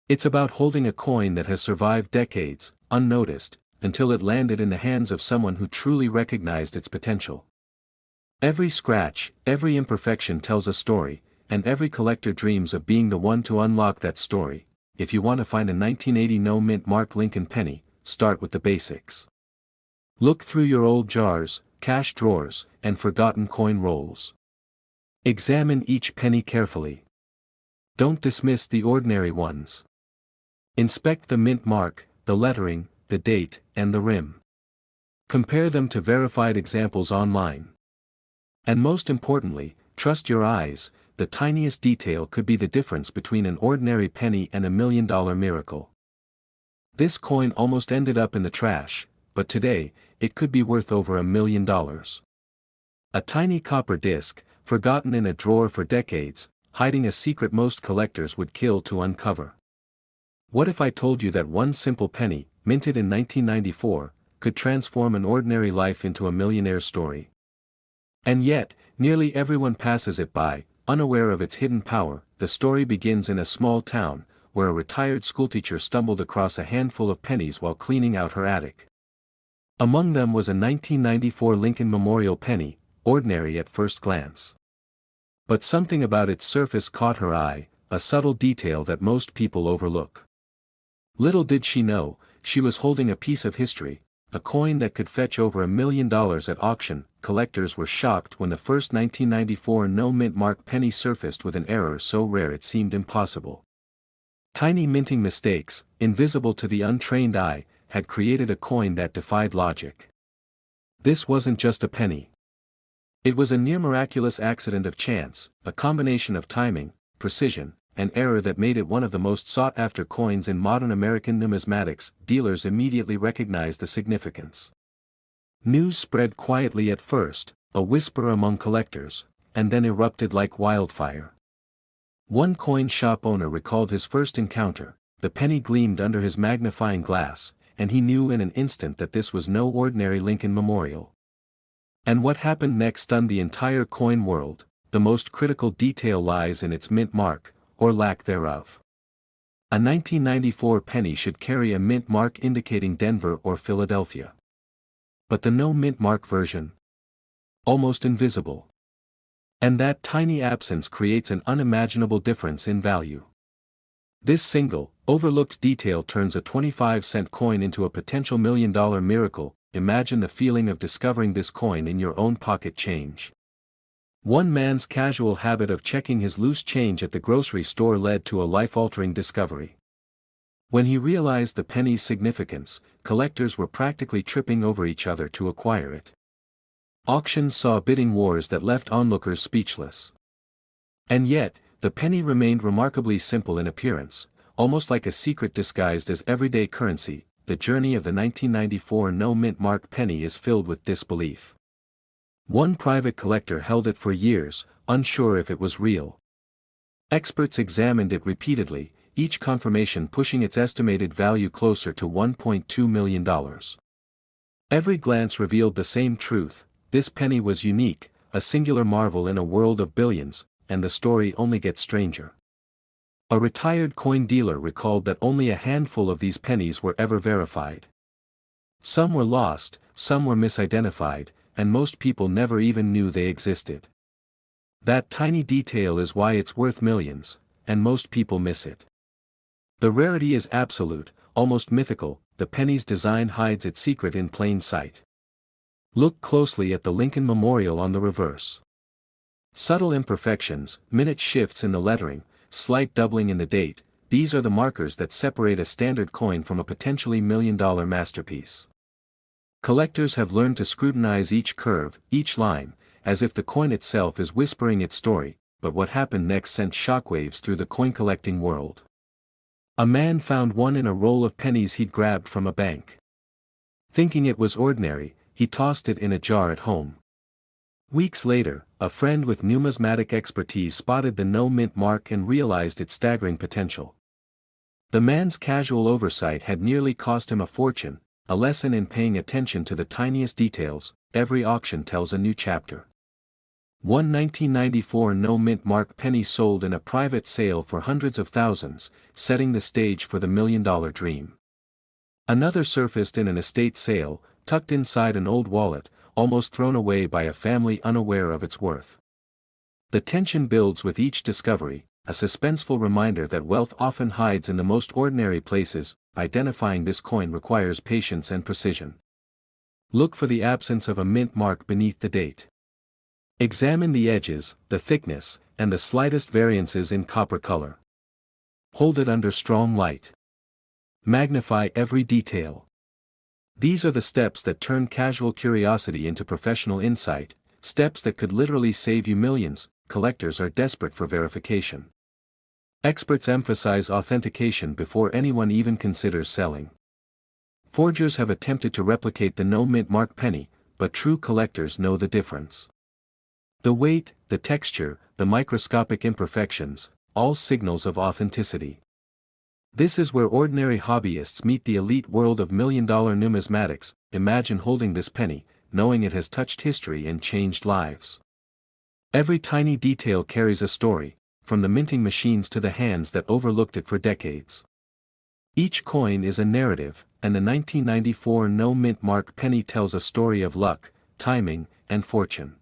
It's about holding a coin that has survived decades, unnoticed, until it landed in the hands of someone who truly recognized its potential. Every scratch, every imperfection tells a story, and every collector dreams of being the one to unlock that story. If you want to find a 1980 no-mint mark Lincoln penny, start with the basics. Look through your old jars, cash drawers, and forgotten coin rolls. Examine each penny carefully. Don't dismiss the ordinary ones. Inspect the mint mark, the lettering, the date, and the rim. Compare them to verified examples online. And most importantly, trust your eyes. The tiniest detail could be the difference between an ordinary penny and a million-dollar miracle. This coin almost ended up in the trash, but today, it could be worth over $1 million. A tiny copper disc, forgotten in a drawer for decades, hiding a secret most collectors would kill to uncover. What if I told you that one simple penny, minted in 1994, could transform an ordinary life into a millionaire's story? And yet, nearly everyone passes it by, unaware of its hidden power. The story begins in a small town, where a retired schoolteacher stumbled across a handful of pennies while cleaning out her attic. Among them was a 1994 Lincoln Memorial penny, ordinary at first glance. But something about its surface caught her eye, a subtle detail that most people overlook. Little did she know, she was holding a piece of history, a coin that could fetch over $1 million at auction. Collectors were shocked when the first 1994 no-mint mark penny surfaced with an error so rare it seemed impossible. Tiny minting mistakes, invisible to the untrained eye, had created a coin that defied logic. This wasn't just a penny. It was a near-miraculous accident of chance, a combination of timing, precision, and error that made it one of the most sought-after coins in modern American numismatics. Dealers immediately recognized the significance. News spread quietly at first, a whisper among collectors, and then erupted like wildfire. One coin shop owner recalled his first encounter. The penny gleamed under his magnifying glass, and he knew in an instant that this was no ordinary Lincoln Memorial. And what happened next stunned the entire coin world. The most critical detail lies in its mint mark, or lack thereof. A 1994 penny should carry a mint mark indicating Denver or Philadelphia. But the no-mint mark version? Almost invisible. And that tiny absence creates an unimaginable difference in value. This single, overlooked detail turns a 25-cent coin into a potential $1 million miracle. Imagine the feeling of discovering this coin in your own pocket change. One man's casual habit of checking his loose change at the grocery store led to a life-altering discovery. When he realized the penny's significance, collectors were practically tripping over each other to acquire it. Auctions saw bidding wars that left onlookers speechless. And yet, the penny remained remarkably simple in appearance, almost like a secret disguised as everyday currency. The journey of the 1994 no-mint mark penny is filled with disbelief. One private collector held it for years, unsure if it was real. Experts examined it repeatedly, each confirmation pushing its estimated value closer to $1.2 million. Every glance revealed the same truth: this penny was unique, a singular marvel in a world of billions, and the story only gets stranger. A retired coin dealer recalled that only a handful of these pennies were ever verified. Some were lost, some were misidentified, and most people never even knew they existed. That tiny detail is why it's worth millions, and most people miss it. The rarity is absolute, almost mythical. The penny's design hides its secret in plain sight. Look closely at the Lincoln Memorial on the reverse. Subtle imperfections, minute shifts in the lettering, slight doubling in the date, these are the markers that separate a standard coin from a potentially million-dollar masterpiece. Collectors have learned to scrutinize each curve, each line, as if the coin itself is whispering its story, but what happened next sent shockwaves through the coin-collecting world. A man found one in a roll of pennies he'd grabbed from a bank. Thinking it was ordinary, he tossed it in a jar at home. Weeks later, a friend with numismatic expertise spotted the no-mint mark and realized its staggering potential. The man's casual oversight had nearly cost him a fortune, a lesson in paying attention to the tiniest details. Every auction tells a new chapter. One 1994 no-mint mark penny sold in a private sale for hundreds of thousands, setting the stage for the million-dollar dream. Another surfaced in an estate sale, tucked inside an old wallet, almost thrown away by a family unaware of its worth. The tension builds with each discovery, a suspenseful reminder that wealth often hides in the most ordinary places. Identifying this coin requires patience and precision. Look for the absence of a mint mark beneath the date. Examine the edges, the thickness, and the slightest variances in copper color. Hold it under strong light. Magnify every detail. These are the steps that turn casual curiosity into professional insight, steps that could literally save you millions. Collectors are desperate for verification. Experts emphasize authentication before anyone even considers selling. Forgers have attempted to replicate the no-mint mark penny, but true collectors know the difference. The weight, the texture, the microscopic imperfections, all signals of authenticity. This is where ordinary hobbyists meet the elite world of million-dollar numismatics. Imagine holding this penny, knowing it has touched history and changed lives. Every tiny detail carries a story, from the minting machines to the hands that overlooked it for decades. Each coin is a narrative, and the 1994 no-mint mark penny tells a story of luck, timing, and fortune.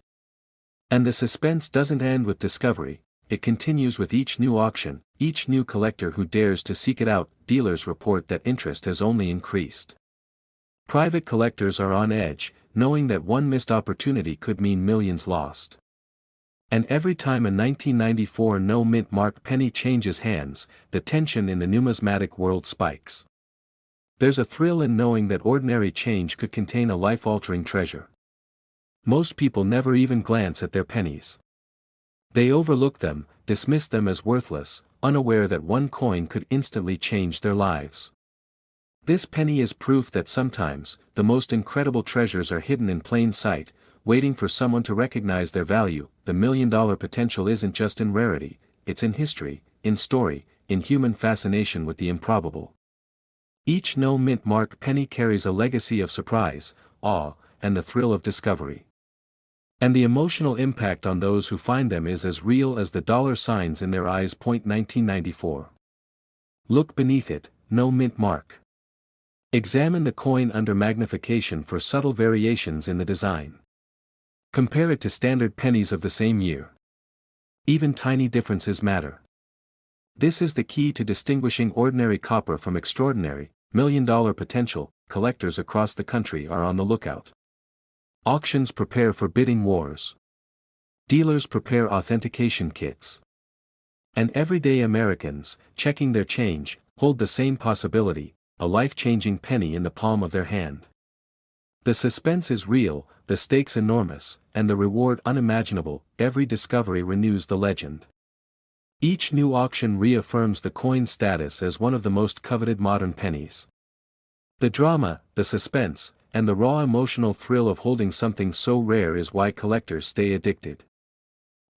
And the suspense doesn't end with discovery, it continues with each new auction, each new collector who dares to seek it out. Dealers report that interest has only increased. Private collectors are on edge, knowing that one missed opportunity could mean millions lost. And every time a 1994 no-mint mark penny changes hands, the tension in the numismatic world spikes. There's a thrill in knowing that ordinary change could contain a life-altering treasure. Most people never even glance at their pennies. They overlook them, dismiss them as worthless, unaware that one coin could instantly change their lives. This penny is proof that sometimes, the most incredible treasures are hidden in plain sight, waiting for someone to recognize their value. The million-dollar potential isn't just in rarity, it's in history, in story, in human fascination with the improbable. Each no-mint mark penny carries a legacy of surprise, awe, and the thrill of discovery. And the emotional impact on those who find them is as real as the dollar signs in their eyes. 1994. Look beneath it, no mint mark. Examine the coin under magnification for subtle variations in the design. Compare it to standard pennies of the same year. Even tiny differences matter. This is the key to distinguishing ordinary copper from extraordinary, million-dollar potential. Collectors across the country are on the lookout. Auctions prepare for bidding wars. Dealers prepare authentication kits. And everyday Americans, checking their change, hold the same possibility, a life-changing penny in the palm of their hand. The suspense is real, the stakes enormous, and the reward unimaginable. Every discovery renews the legend. Each new auction reaffirms the coin's status as one of the most coveted modern pennies. The drama, the suspense, and the raw emotional thrill of holding something so rare is why collectors stay addicted.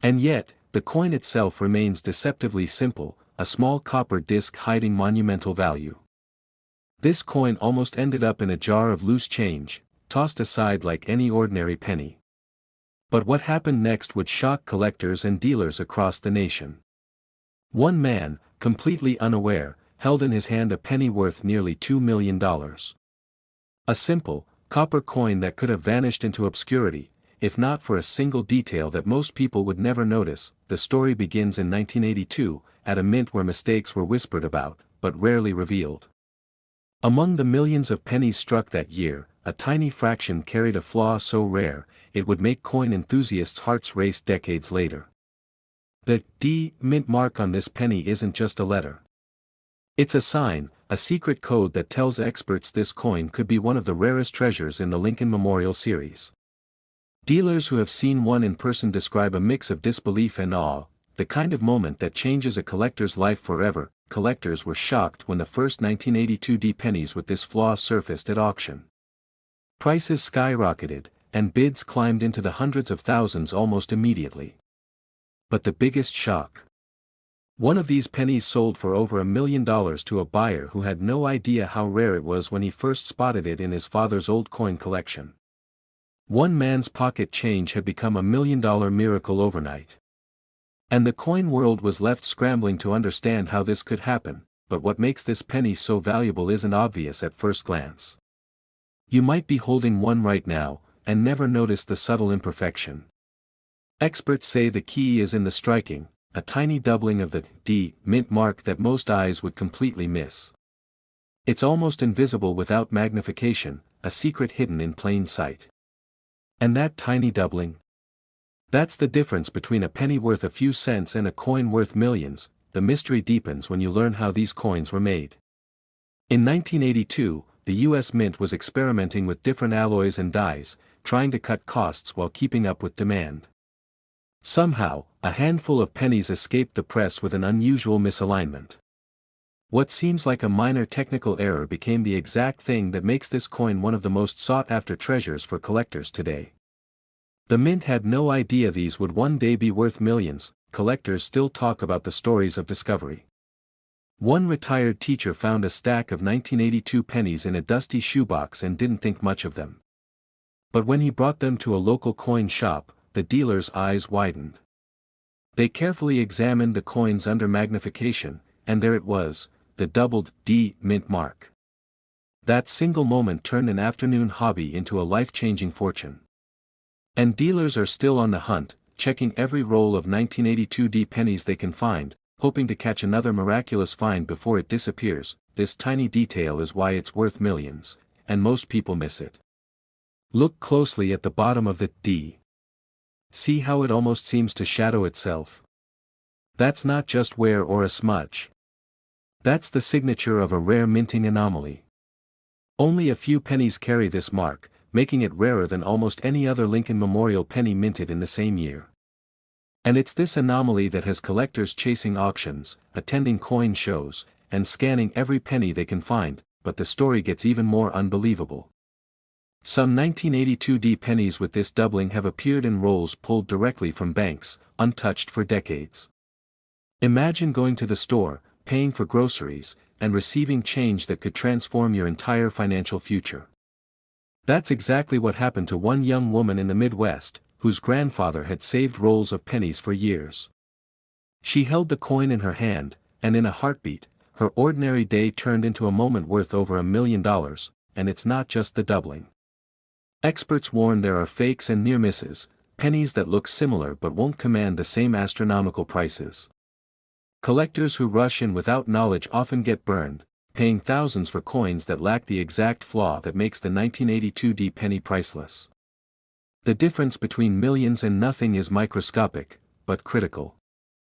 And yet, the coin itself remains deceptively simple, a small copper disc hiding monumental value. This coin almost ended up in a jar of loose change, tossed aside like any ordinary penny. But what happened next would shock collectors and dealers across the nation. One man, completely unaware, held in his hand a penny worth nearly $2 million. A simple, copper coin that could have vanished into obscurity, if not for a single detail that most people would never notice. The story begins in 1982, at a mint where mistakes were whispered about, but rarely revealed. Among the millions of pennies struck that year, a tiny fraction carried a flaw so rare, it would make coin enthusiasts' hearts race decades later. The D mint mark on this penny isn't just a letter. It's a sign, a secret code that tells experts this coin could be one of the rarest treasures in the Lincoln Memorial series. Dealers who have seen one in person describe a mix of disbelief and awe, the kind of moment that changes a collector's life forever. Collectors were shocked when the first 1982 D pennies with this flaw surfaced at auction. Prices skyrocketed, and bids climbed into the hundreds of thousands almost immediately. But the biggest shock. One of these pennies sold for over $1 million to a buyer who had no idea how rare it was when he first spotted it in his father's old coin collection. One man's pocket change had become $1 million miracle overnight. And the coin world was left scrambling to understand how this could happen, but what makes this penny so valuable isn't obvious at first glance. You might be holding one right now, and never notice the subtle imperfection. Experts say the key is in the striking, a tiny doubling of the D mint mark that most eyes would completely miss. It's almost invisible without magnification, a secret hidden in plain sight. And that tiny doubling? That's the difference between a penny worth a few cents and a coin worth millions. The mystery deepens when you learn how these coins were made. In 1982, the U.S. Mint was experimenting with different alloys and dyes, trying to cut costs while keeping up with demand. Somehow, a handful of pennies escaped the press with an unusual misalignment. What seems like a minor technical error became the exact thing that makes this coin one of the most sought-after treasures for collectors today. The Mint had no idea these would one day be worth millions. Collectors still talk about the stories of discovery. One retired teacher found a stack of 1982 pennies in a dusty shoebox and didn't think much of them. But when he brought them to a local coin shop, the dealer's eyes widened. They carefully examined the coins under magnification, and there it was, the doubled D mint mark. That single moment turned an afternoon hobby into a life-changing fortune. And dealers are still on the hunt, checking every roll of 1982 D pennies they can find, hoping to catch another miraculous find before it disappears. This tiny detail is why it's worth millions, and most people miss it. Look closely at the bottom of the D. See how it almost seems to shadow itself? That's not just wear or a smudge. That's the signature of a rare minting anomaly. Only a few pennies carry this mark, making it rarer than almost any other Lincoln Memorial penny minted in the same year. And it's this anomaly that has collectors chasing auctions, attending coin shows, and scanning every penny they can find. But the story gets even more unbelievable. Some 1982 D pennies with this doubling have appeared in rolls pulled directly from banks, untouched for decades. Imagine going to the store, paying for groceries, and receiving change that could transform your entire financial future. That's exactly what happened to one young woman in the Midwest, whose grandfather had saved rolls of pennies for years. She held the coin in her hand, and in a heartbeat, her ordinary day turned into a moment worth over $1 million, and it's not just the doubling. Experts warn there are fakes and near misses, pennies that look similar but won't command the same astronomical prices. Collectors who rush in without knowledge often get burned, paying thousands for coins that lack the exact flaw that makes the 1982 D penny priceless. The difference between millions and nothing is microscopic, but critical.